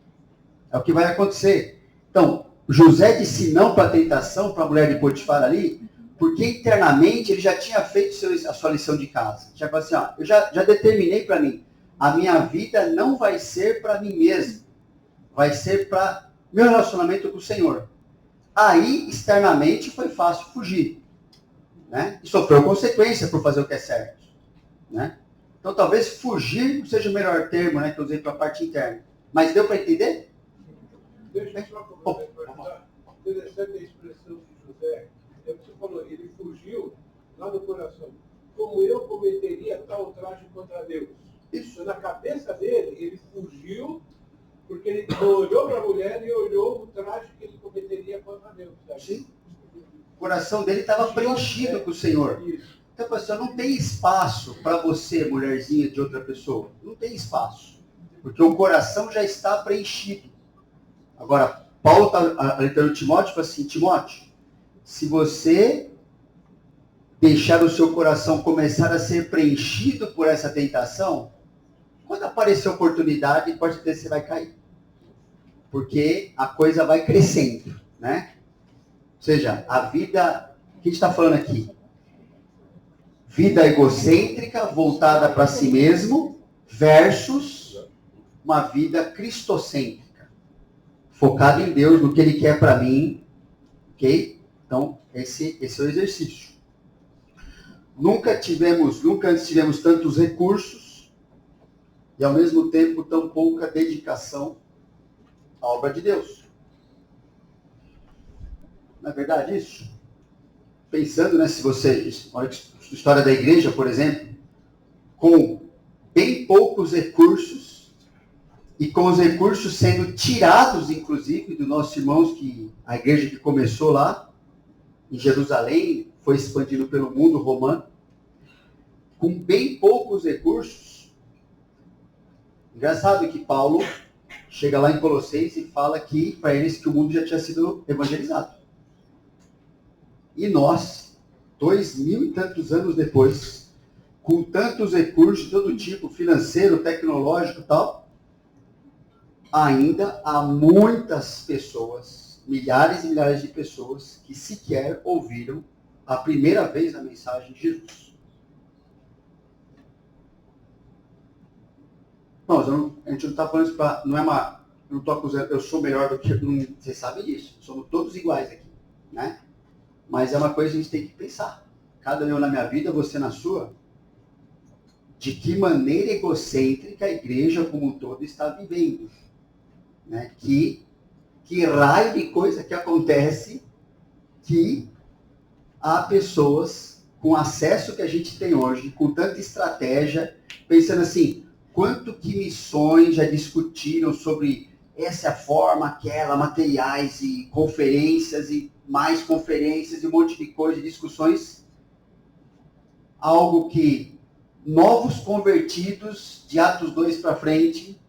É o que vai acontecer. Então, José disse não para a tentação, para a mulher de Potifar ali, porque internamente ele já tinha feito a sua lição de casa. Já falou assim, ó, eu já determinei para mim, a minha vida não vai ser para mim mesmo, vai ser para meu relacionamento com o Senhor. Aí, externamente, foi fácil fugir, né? E sofreu consequência por fazer o que é certo, né? Então, talvez fugir seja o melhor termo, né, que eu usei para a parte interna. Mas deu para entender? Deixa eu só complementar. Interessante a expressão de José. É o que você falou, ele fugiu lá no coração. Como eu cometeria tal traje contra Deus? Isso, na cabeça dele, ele fugiu porque ele olhou para a mulher e olhou o traje que ele cometeria contra Deus. Sim. O coração dele estava preenchido com o Senhor. Isso. Então, pastor, não tem espaço para você, mulherzinha de outra pessoa. Não tem espaço. Porque o coração já está preenchido. Agora, Paulo está alertando Timóteo e fala assim, Timóteo, se você deixar o seu coração começar a ser preenchido por essa tentação, quando aparecer a oportunidade, pode ter que você vai cair. Porque a coisa vai crescendo, né? Ou seja, a vida, o que a gente está falando aqui? Vida egocêntrica, voltada para si mesmo, versus uma vida cristocêntrica, focada em Deus, no que Ele quer para mim, ok? Então, esse é o exercício. Nunca antes tivemos tantos recursos e, ao mesmo tempo, tão pouca dedicação à obra de Deus. Não é verdade isso? Pensando, né, se você, olha a história da igreja, por exemplo, com bem poucos recursos e com os recursos sendo tirados, inclusive, dos nossos irmãos, a igreja que começou lá em Jerusalém, foi expandindo pelo mundo romano, com bem poucos recursos. Engraçado que Paulo chega lá em Colossenses e fala que para eles que o mundo já tinha sido evangelizado. E nós, 2000 e tantos anos depois, com tantos recursos de todo tipo, financeiro, tecnológico e tal, ainda há muitas pessoas, milhares e milhares de pessoas, que sequer ouviram a primeira vez a mensagem de Jesus. Não, a gente não está falando isso para... Não estou acusando, eu sou melhor do que... Você sabe disso, somos todos iguais aqui, né? Mas é uma coisa que a gente tem que pensar. Cada um na minha vida, você na sua. De que maneira egocêntrica a igreja como um todo está vivendo. Né? Que raio de coisa que acontece que há pessoas com acesso que a gente tem hoje, com tanta estratégia, pensando assim, quanto que missões já discutiram sobre essa forma, aquela, materiais e conferências e mais conferências e um monte de coisa, discussões, algo que novos convertidos de Atos 2 para frente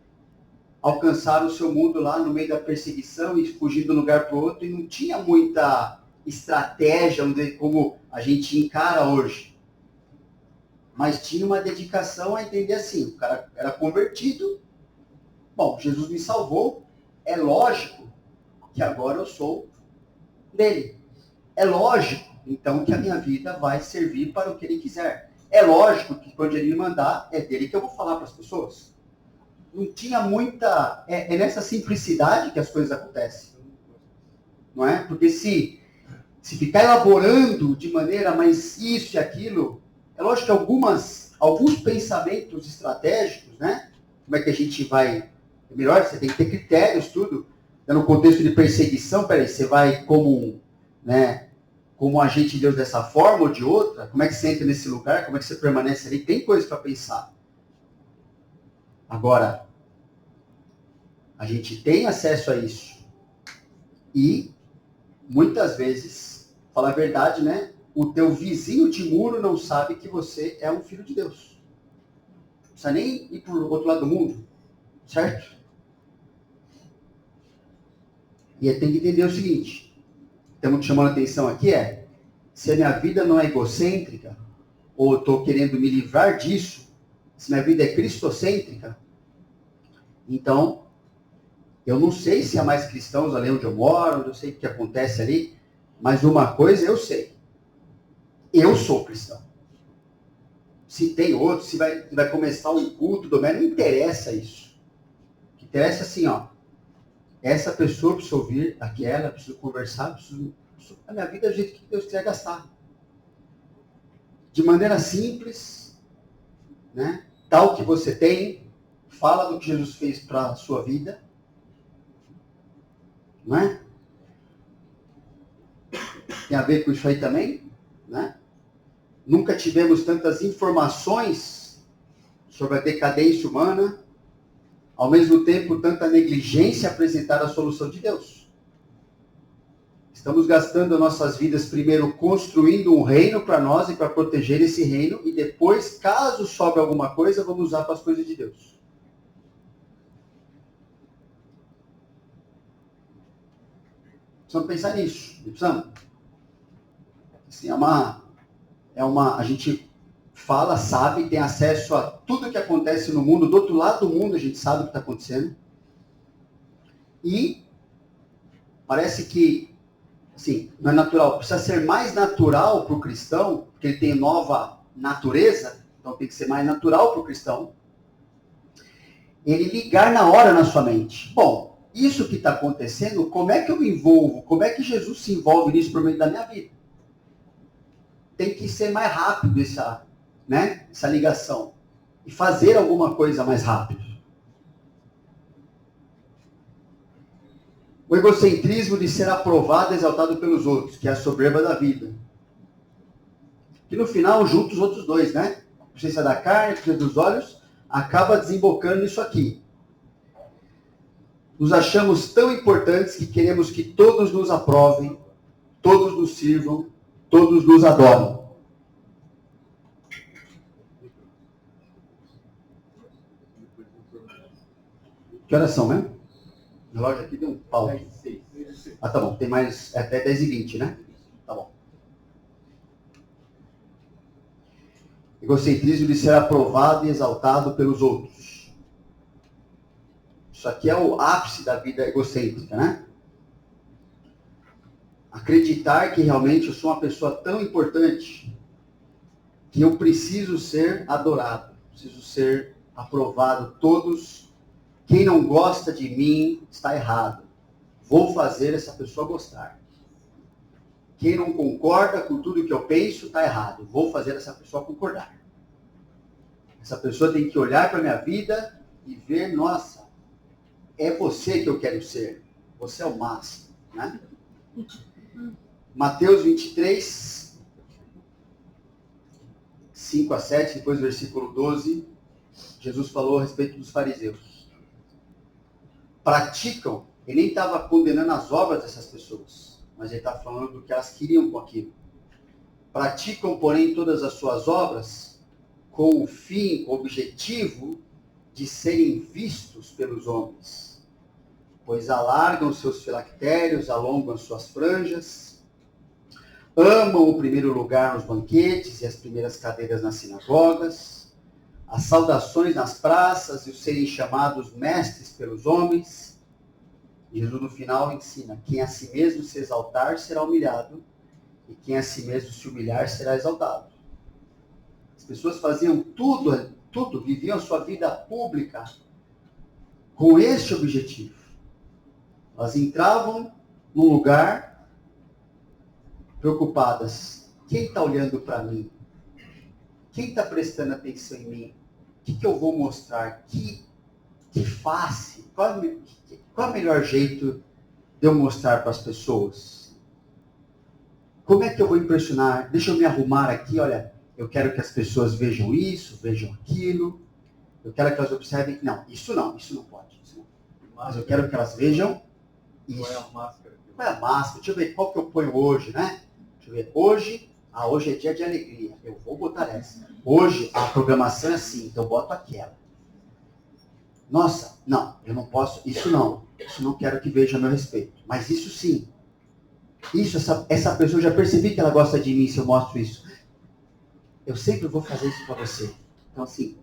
alcançaram o seu mundo lá no meio da perseguição e fugindo de um lugar para o outro e não tinha muita estratégia, vamos dizer, como a gente encara hoje. Mas tinha uma dedicação a entender assim, o cara era convertido, bom, Jesus me salvou, é lógico que agora eu sou dele. É lógico, então, que a minha vida vai servir para o que ele quiser. É lógico que quando ele me mandar, é dele que eu vou falar para as pessoas. Não tinha muita... É nessa simplicidade que as coisas acontecem. Não é? Porque se ficar elaborando de maneira mais isso e aquilo, é lógico que alguns pensamentos estratégicos, né? Como é que a gente vai... É melhor, você tem que ter critérios, tudo. No contexto de perseguição, peraí, você vai como agente de Deus dessa forma ou de outra? Como é que você entra nesse lugar? Como é que você permanece ali? Tem coisas para pensar. Agora, a gente tem acesso a isso. E, muitas vezes, falar a verdade, né? O teu vizinho de muro não sabe que você é um filho de Deus. Não precisa nem ir para o outro lado do mundo. Certo? E tem que entender o seguinte, estamos chamando a atenção aqui, se a minha vida não é egocêntrica, ou eu estou querendo me livrar disso, se minha vida é cristocêntrica, então, eu não sei se há mais cristãos ali onde eu moro, eu não sei o que acontece ali, mas uma coisa eu sei. Eu sou cristão. Se tem outro, se vai começar um culto doméstico, não interessa isso. O que interessa é assim, ó. Essa pessoa precisa ouvir aquela, precisa conversar, a minha vida é do jeito que Deus quiser gastar. De maneira simples, né? Tal que você tem, fala do que Jesus fez para a sua vida, não é? Tem a ver com isso aí também, né? Nunca tivemos tantas informações sobre a decadência humana, ao mesmo tempo tanta negligência a apresentar a solução de Deus. Estamos gastando nossas vidas primeiro construindo um reino para nós e para proteger esse reino, e depois, caso sobre alguma coisa, vamos usar para as coisas de Deus. Precisamos pensar nisso. Precisamos. Assim, a gente fala, sabe, tem acesso a tudo que acontece no mundo. Do outro lado do mundo a gente sabe o que está acontecendo. E parece que, assim, não é natural. Precisa ser mais natural para o cristão, porque ele tem nova natureza, então tem que ser mais natural para o cristão. Ele ligar na hora na sua mente. Bom, isso que está acontecendo, como é que eu me envolvo? Como é que Jesus se envolve nisso por meio da minha vida? Tem que ser mais rápido essa ligação. E fazer alguma coisa mais rápido. O egocentrismo de ser aprovado e exaltado pelos outros, que é a soberba da vida. Que no final junta os outros dois, né? A consciência da carne, a consciência dos olhos, acaba desembocando nisso aqui. Nos achamos tão importantes que queremos que todos nos aprovem, todos nos sirvam, todos nos adorem. Que horas são, né? O relógio aqui deu um pau. Ah, tá bom. Tem mais até 10h20, né? Tá bom. Egocentrismo de ser aprovado e exaltado pelos outros. Isso aqui é o ápice da vida egocêntrica, né? Acreditar que realmente eu sou uma pessoa tão importante que eu preciso ser adorado, preciso ser aprovado. Quem não gosta de mim está errado. Vou fazer essa pessoa gostar. Quem não concorda com tudo que eu penso está errado. Vou fazer essa pessoa concordar. Essa pessoa tem que olhar para a minha vida e ver, nossa, é você que eu quero ser. Você é o máximo, né? Mateus 23, 5-7, depois versículo 12, Jesus falou a respeito dos fariseus. Praticam, ele nem estava condenando as obras dessas pessoas, mas ele está falando do que elas queriam com aquilo. Praticam, porém, todas as suas obras com o fim, com o objetivo de serem vistos pelos homens, pois alargam seus filactérios, alongam as suas franjas, amam o primeiro lugar nos banquetes e as primeiras cadeiras nas sinagogas, as saudações nas praças e os serem chamados mestres pelos homens. Jesus no final ensina: quem a si mesmo se exaltar será humilhado, e quem a si mesmo se humilhar será exaltado. As pessoas faziam tudo, viviam a sua vida pública com este objetivo. Elas entravam num lugar preocupadas. Quem está olhando para mim? Quem está prestando atenção em mim? O que eu vou mostrar? Que face? Qual é o melhor jeito de eu mostrar para as pessoas? Como é que eu vou impressionar? Deixa eu me arrumar aqui, olha, eu quero que as pessoas vejam isso, vejam aquilo. Eu quero que elas observem. Não, isso não pode. Isso não. Mas eu quero que elas vejam isso. Qual é a máscara? Qual é a máscara? Deixa eu ver qual que eu ponho hoje, né? Deixa eu ver. Hoje é dia de alegria. Eu vou botar essa. Hoje a programação é assim, então eu boto aquela. Nossa, não, eu não posso. Isso não quero que veja a meu respeito. Mas isso sim. essa pessoa, eu já percebi que ela gosta de mim se eu mostro isso. Eu sempre vou fazer isso para você. Então, assim,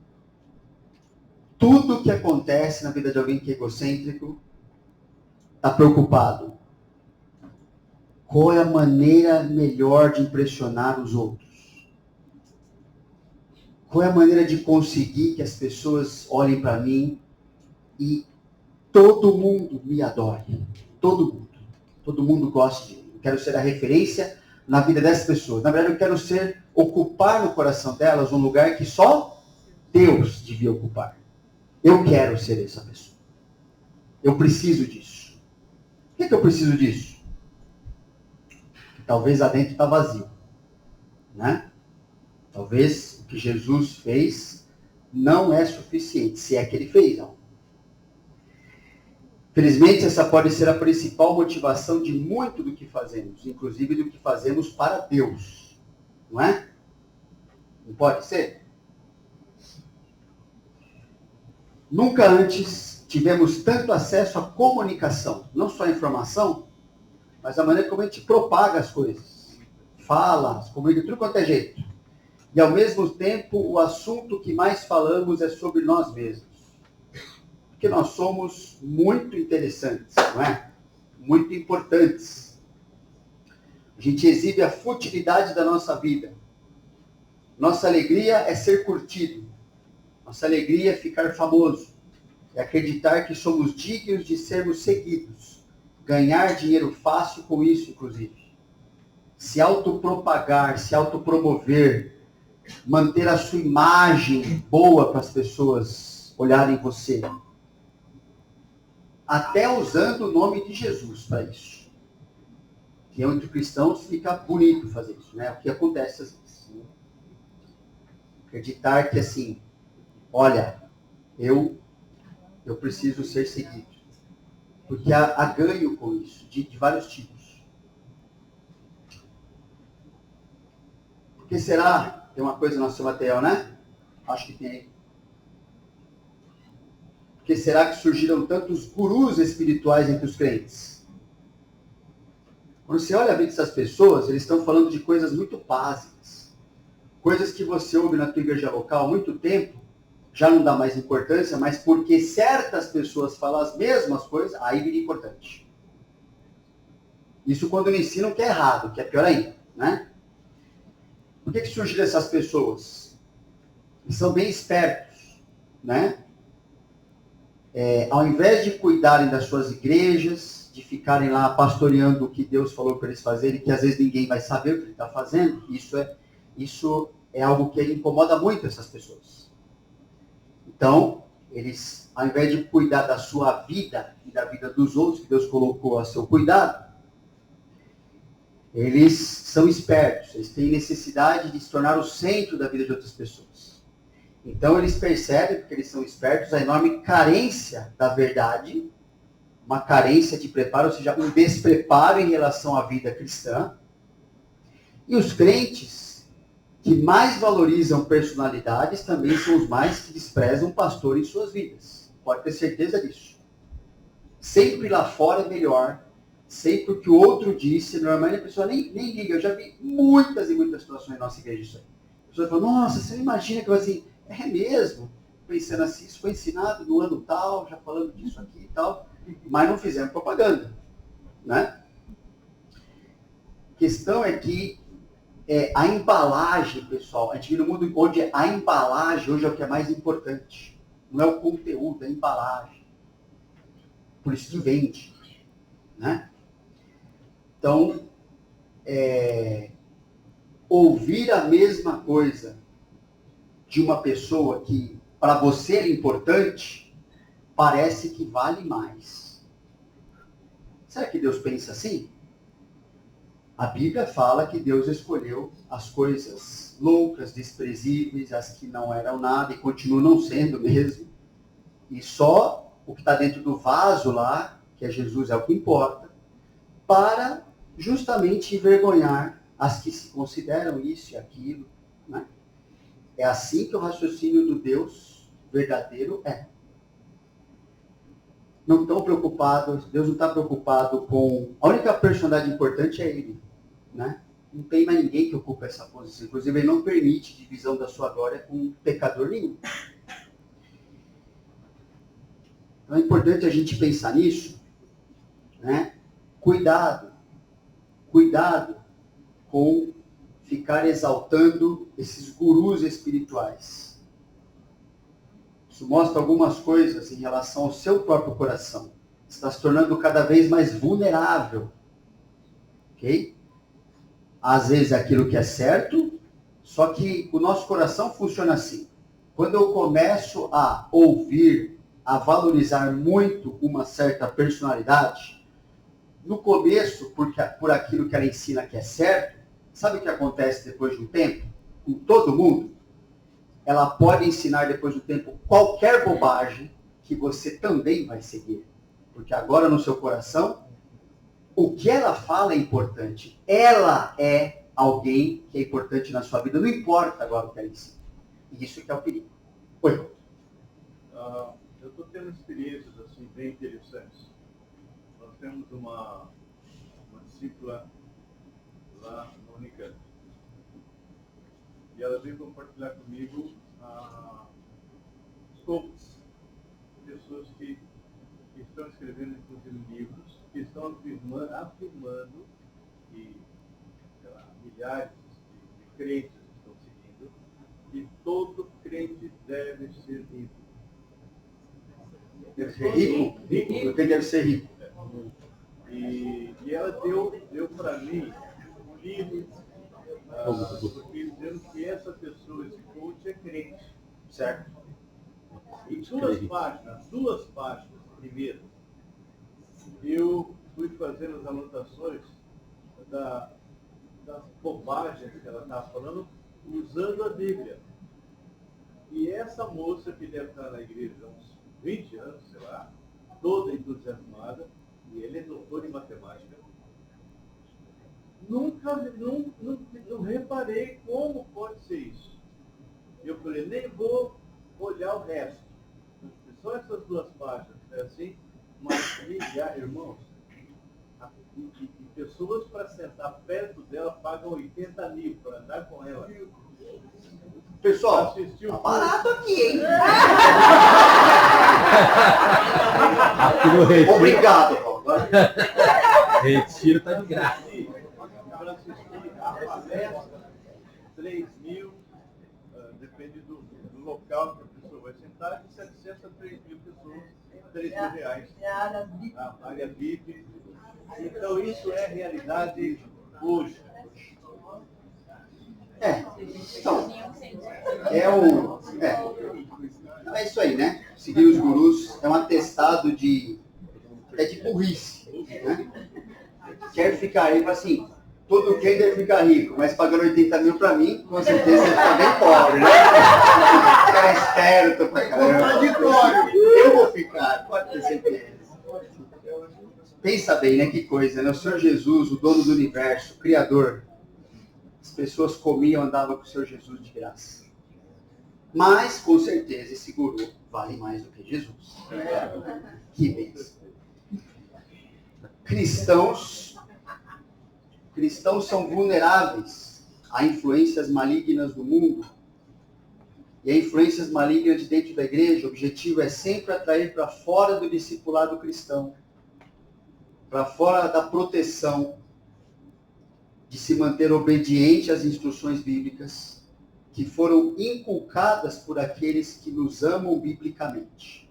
tudo que acontece na vida de alguém que é egocêntrico, está preocupado. Qual é a maneira melhor de impressionar os outros? Qual é a maneira de conseguir que as pessoas olhem para mim e todo mundo me adore? Todo mundo. Todo mundo gosta de mim. Eu quero ser a referência na vida dessas pessoas. Na verdade, eu quero ocupar no coração delas um lugar que só Deus devia ocupar. Eu quero ser essa pessoa. Eu preciso disso. Por que eu preciso disso? Talvez lá dentro está vazio. Né? Talvez o que Jesus fez não é suficiente, se é que ele fez. Não. Felizmente, essa pode ser a principal motivação de muito do que fazemos, inclusive do que fazemos para Deus. Não é? Não pode ser? Nunca antes tivemos tanto acesso à comunicação, não só à informação, mas a maneira como a gente propaga as coisas. Fala, se comunica, tudo quanto é jeito. E ao mesmo tempo, o assunto que mais falamos é sobre nós mesmos. Porque nós somos muito interessantes, não é? Muito importantes. A gente exibe a futilidade da nossa vida. Nossa alegria é ser curtido. Nossa alegria é ficar famoso. É acreditar que somos dignos de sermos seguidos. Ganhar dinheiro fácil com isso, inclusive. Se autopropagar, se autopromover. Manter a sua imagem boa para as pessoas olharem você. Até usando o nome de Jesus para isso. Que entre cristãos fica bonito fazer isso, né? O que acontece às vezes. Né? Acreditar que assim, olha, eu preciso ser seguido. Porque há ganho com isso, de vários tipos. Por que será? Tem uma coisa no seu material, né? Acho que tem aí. Por que será que surgiram tantos gurus espirituais entre os crentes? Quando você olha a vida dessas pessoas, eles estão falando de coisas muito básicas. Coisas que você ouve na tua igreja local há muito tempo, já não dá mais importância, mas porque certas pessoas falam as mesmas coisas, aí vira importante. Isso quando me ensinam que é errado, que é pior ainda, né? Por que surgiram essas pessoas? Eles são bem espertos, né? Ao invés de cuidarem das suas igrejas, de ficarem lá pastoreando o que Deus falou para eles fazerem, que às vezes ninguém vai saber o que ele está fazendo, isso é algo que incomoda muito essas pessoas. Então, eles, ao invés de cuidar da sua vida e da vida dos outros, que Deus colocou a seu cuidado, eles são espertos, eles têm necessidade de se tornar o centro da vida de outras pessoas. Então, eles percebem, porque eles são espertos, a enorme carência da verdade, uma carência de preparo, ou seja, um despreparo em relação à vida cristã. E os crentes que mais valorizam personalidades também são os mais que desprezam o pastor em suas vidas. Pode ter certeza disso. Sempre lá fora é melhor. Sempre o que o outro disse, normalmente a pessoa nem liga. Eu já vi muitas e muitas situações na nossa igreja isso aí. A pessoa fala, nossa, você não imagina que eu assim, é mesmo? Pensando assim, isso foi ensinado no ano tal, já falando disso aqui e tal, mas não fizemos propaganda, né? A questão é que a embalagem, pessoal, a gente vive num mundo onde a embalagem hoje é o que é mais importante. Não é o conteúdo, é a embalagem. Por isso que vende, né? Então, ouvir a mesma coisa de uma pessoa que para você é importante, parece que vale mais. Será que Deus pensa assim? A Bíblia fala que Deus escolheu as coisas loucas, desprezíveis, as que não eram nada e continuam não sendo mesmo. E só o que está dentro do vaso lá, que é Jesus, é o que importa, para justamente envergonhar as que se consideram isso e aquilo. Né? É assim que o raciocínio do Deus verdadeiro é. não estão preocupados, Deus não está preocupado com... A única personalidade importante é ele, né? Não tem mais ninguém que ocupe essa posição. Inclusive, ele não permite divisão da sua glória com pecador nenhum. Então é importante a gente pensar nisso, né? Cuidado com ficar exaltando esses gurus espirituais. Isso mostra algumas coisas em relação ao seu próprio coração. Você está se tornando cada vez mais vulnerável. Ok? Às vezes é aquilo que é certo, só que o nosso coração funciona assim. Quando eu começo a ouvir, a valorizar muito uma certa personalidade, no começo, por aquilo que ela ensina que é certo, sabe o que acontece depois de um tempo? Com todo mundo? Ela pode ensinar depois do tempo qualquer bobagem que você também vai seguir. Porque agora no seu coração, o que ela fala é importante. Ela é alguém que é importante na sua vida. Não importa agora o que ela ensina. E isso que é o perigo. Oi. Eu estou tendo experiências assim, bem interessantes. Nós temos uma discípula lá no Unicamp. E ela veio compartilhar comigo sobre pessoas que estão escrevendo, inclusive, livros, que estão afirmando que milhares de crentes estão seguindo, que todo crente deve ser rico. Deve ser rico? Rico? Quem deve ser rico? E ela deu para mim um livro, porque dizendo que essa pessoa, esse coach, é crente. Certo? Em duas páginas, primeiro, eu fui fazendo as anotações das bobagens que ela estava falando, usando a Bíblia. E essa moça que deve estar na igreja há uns 20 anos, sei lá, toda entusiasmada, e ele é doutor em matemática, não reparei como pode ser isso. Eu falei, nem vou olhar o resto. Só essas duas páginas, é assim, mas irmãos, e pessoas para sentar perto dela pagam 80 mil para andar com ela. Pessoal, tá barato aqui, hein? Aqui no retiro, Obrigado, Paulo. retiro tá de graça. Para assistir a palestra, 3 mil, depende do local que a pessoa vai sentar, de 700 a 3 mil pessoas, 3 mil reais. A área VIP. Então isso é realidade hoje. Então, é isso aí, né? Seguir os gurus é um atestado de burrice, né? Quer ficar rico, assim, todo quem deve ficar rico, mas pagando 80 mil pra mim, com certeza vai ficar bem pobre, né? Ficar esperto pra caramba. Eu vou ficar, pode ter certeza. Pensa bem, né? Que coisa, né? O Senhor Jesus, o dono do universo, o Criador. As pessoas comiam, andavam com o Senhor Jesus de graça. Mas, com certeza, esse guru vale mais do que Jesus. Que bênção. Cristãos são vulneráveis a influências malignas do mundo. E a influências malignas de dentro da igreja, o objetivo é sempre atrair para fora do discipulado cristão, para fora da proteção, de se manter obediente às instruções bíblicas que foram inculcadas por aqueles que nos amam biblicamente.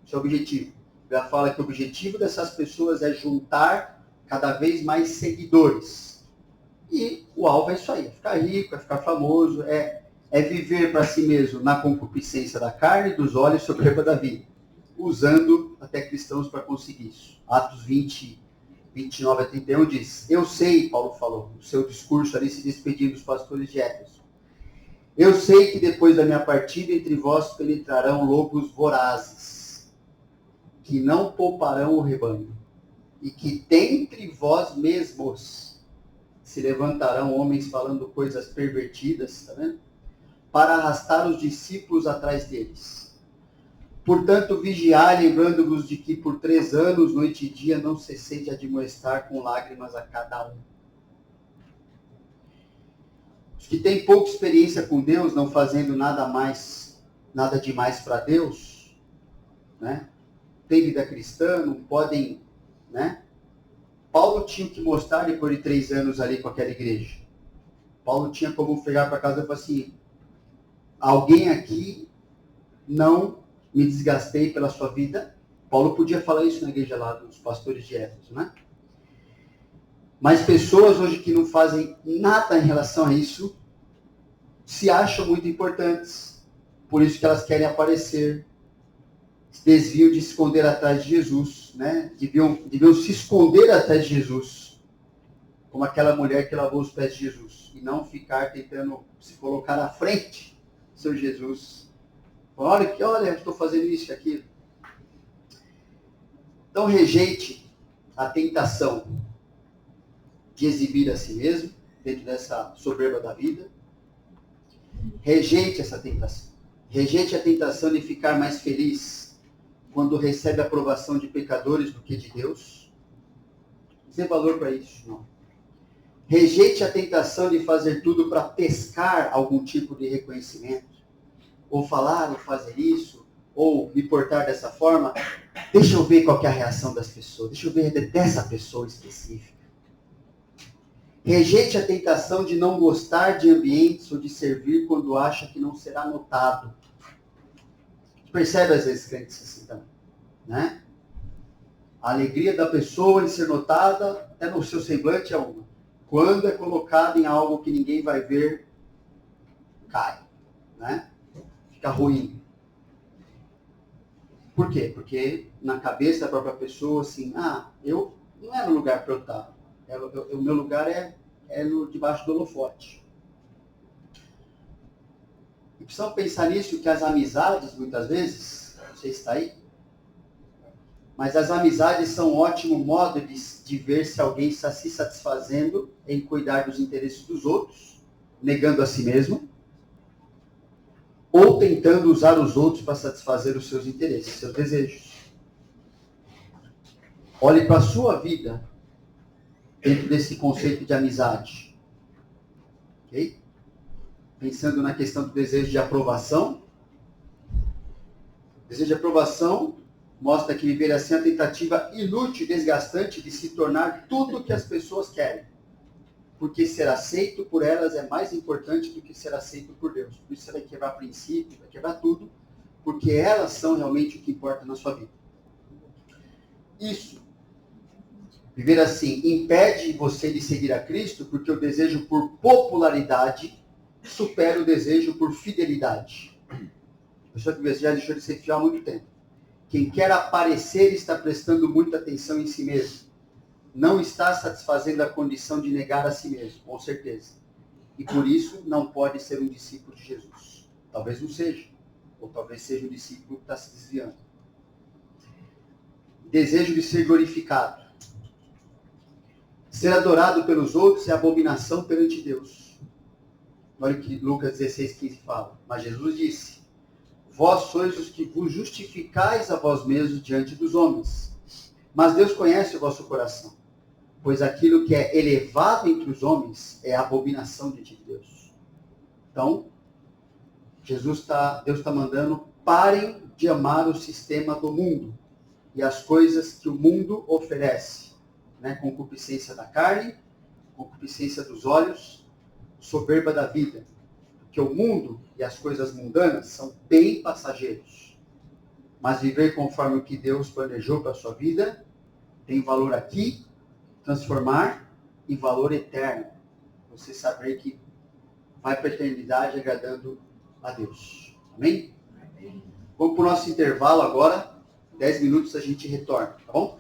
Esse é o objetivo. Já fala que o objetivo dessas pessoas é juntar cada vez mais seguidores. E o alvo é isso aí, é ficar rico, é ficar famoso, é viver para si mesmo na concupiscência da carne, dos olhos e soberba da vida, usando até cristãos para conseguir isso. Atos 20, 29 a 31 diz, eu sei, Paulo falou, no seu discurso ali se despedindo dos pastores de Éfeso, eu sei que depois da minha partida entre vós penetrarão lobos vorazes, que não pouparão o rebanho, e que dentre vós mesmos se levantarão homens falando coisas pervertidas, tá vendo? Para arrastar os discípulos atrás deles. Portanto, vigiai, lembrando-vos de que por 3 anos, noite e dia, não cessei de admoestar com lágrimas a cada um. Os que têm pouca experiência com Deus, não fazendo nada demais para Deus, né? Tem vida cristã, não podem, né? Paulo tinha que mostrar depois de 3 anos ali com aquela igreja. Paulo tinha como chegar para casa e falar assim, alguém aqui não me desgastei pela sua vida. Paulo podia falar isso na igreja lá dos pastores de Éfeso, né? Mas pessoas hoje que não fazem nada em relação a isso, se acham muito importantes. Por isso que elas querem aparecer. Se desviam de se esconder atrás de Jesus, né? Deviam se esconder atrás de Jesus. Como aquela mulher que lavou os pés de Jesus. E não ficar tentando se colocar à frente do seu Jesus. Olha, eu estou fazendo isso e aquilo. Então rejeite a tentação de exibir a si mesmo, dentro dessa soberba da vida. Rejeite essa tentação. Rejeite a tentação de ficar mais feliz quando recebe a aprovação de pecadores do que de Deus. Não tem valor para isso, não. Rejeite a tentação de fazer tudo para pescar algum tipo de reconhecimento. Ou falar, ou fazer isso, ou me portar dessa forma. Deixa eu ver qual que é a reação das pessoas. Deixa eu ver dessa pessoa específica. Rejeite a tentação de não gostar de ambientes ou de servir quando acha que não será notado. Percebe às vezes crentes assim também, né? A alegria da pessoa em ser notada, até no seu semblante é uma. Quando é colocado em algo que ninguém vai ver, cai, né? Fica ruim. Por quê? Porque na cabeça da própria pessoa, assim, eu não é no lugar para eu estar. O meu lugar é debaixo do holofote. E precisamos pensar nisso, que as amizades, muitas vezes, não sei se está aí, mas as amizades são um ótimo modo de ver se alguém está se satisfazendo em cuidar dos interesses dos outros, negando a si mesmo, ou tentando usar os outros para satisfazer os seus interesses, seus desejos. Olhe para a sua vida dentro desse conceito de amizade. Ok? Pensando na questão do desejo de aprovação. O desejo de aprovação mostra que viver assim é a tentativa inútil e desgastante de se tornar tudo o que as pessoas querem. Porque ser aceito por elas é mais importante do que ser aceito por Deus. Por isso você vai quebrar princípios, vai quebrar tudo, porque elas são realmente o que importa na sua vida. Isso, viver assim, impede você de seguir a Cristo, porque o desejo por popularidade supera o desejo por fidelidade. A pessoa que já deixou de ser fiel há muito tempo. Quem quer aparecer está prestando muita atenção em si mesmo. Não está satisfazendo a condição de negar a si mesmo, com certeza. E por isso não pode ser um discípulo de Jesus. Talvez não seja. Ou talvez seja um discípulo que está se desviando. Desejo de ser glorificado. Ser adorado pelos outros é abominação perante Deus. Olha o que Lucas 16:15 fala. Mas Jesus disse: vós sois os que vos justificais a vós mesmos diante dos homens. Mas Deus conhece o vosso coração. Pois aquilo que é elevado entre os homens é abominação diante de Deus. Então, Deus está mandando, parem de amar o sistema do mundo e as coisas que o mundo oferece. Né? Concupiscência da carne, concupiscência dos olhos, soberba da vida. Porque o mundo e as coisas mundanas são bem passageiros. Mas viver conforme o que Deus planejou para a sua vida tem valor aqui, transformar em valor eterno. Você saber que vai para a eternidade agradando a Deus. Amém? Amém. Vamos para o nosso intervalo agora. 10 minutos a gente retorna, tá bom?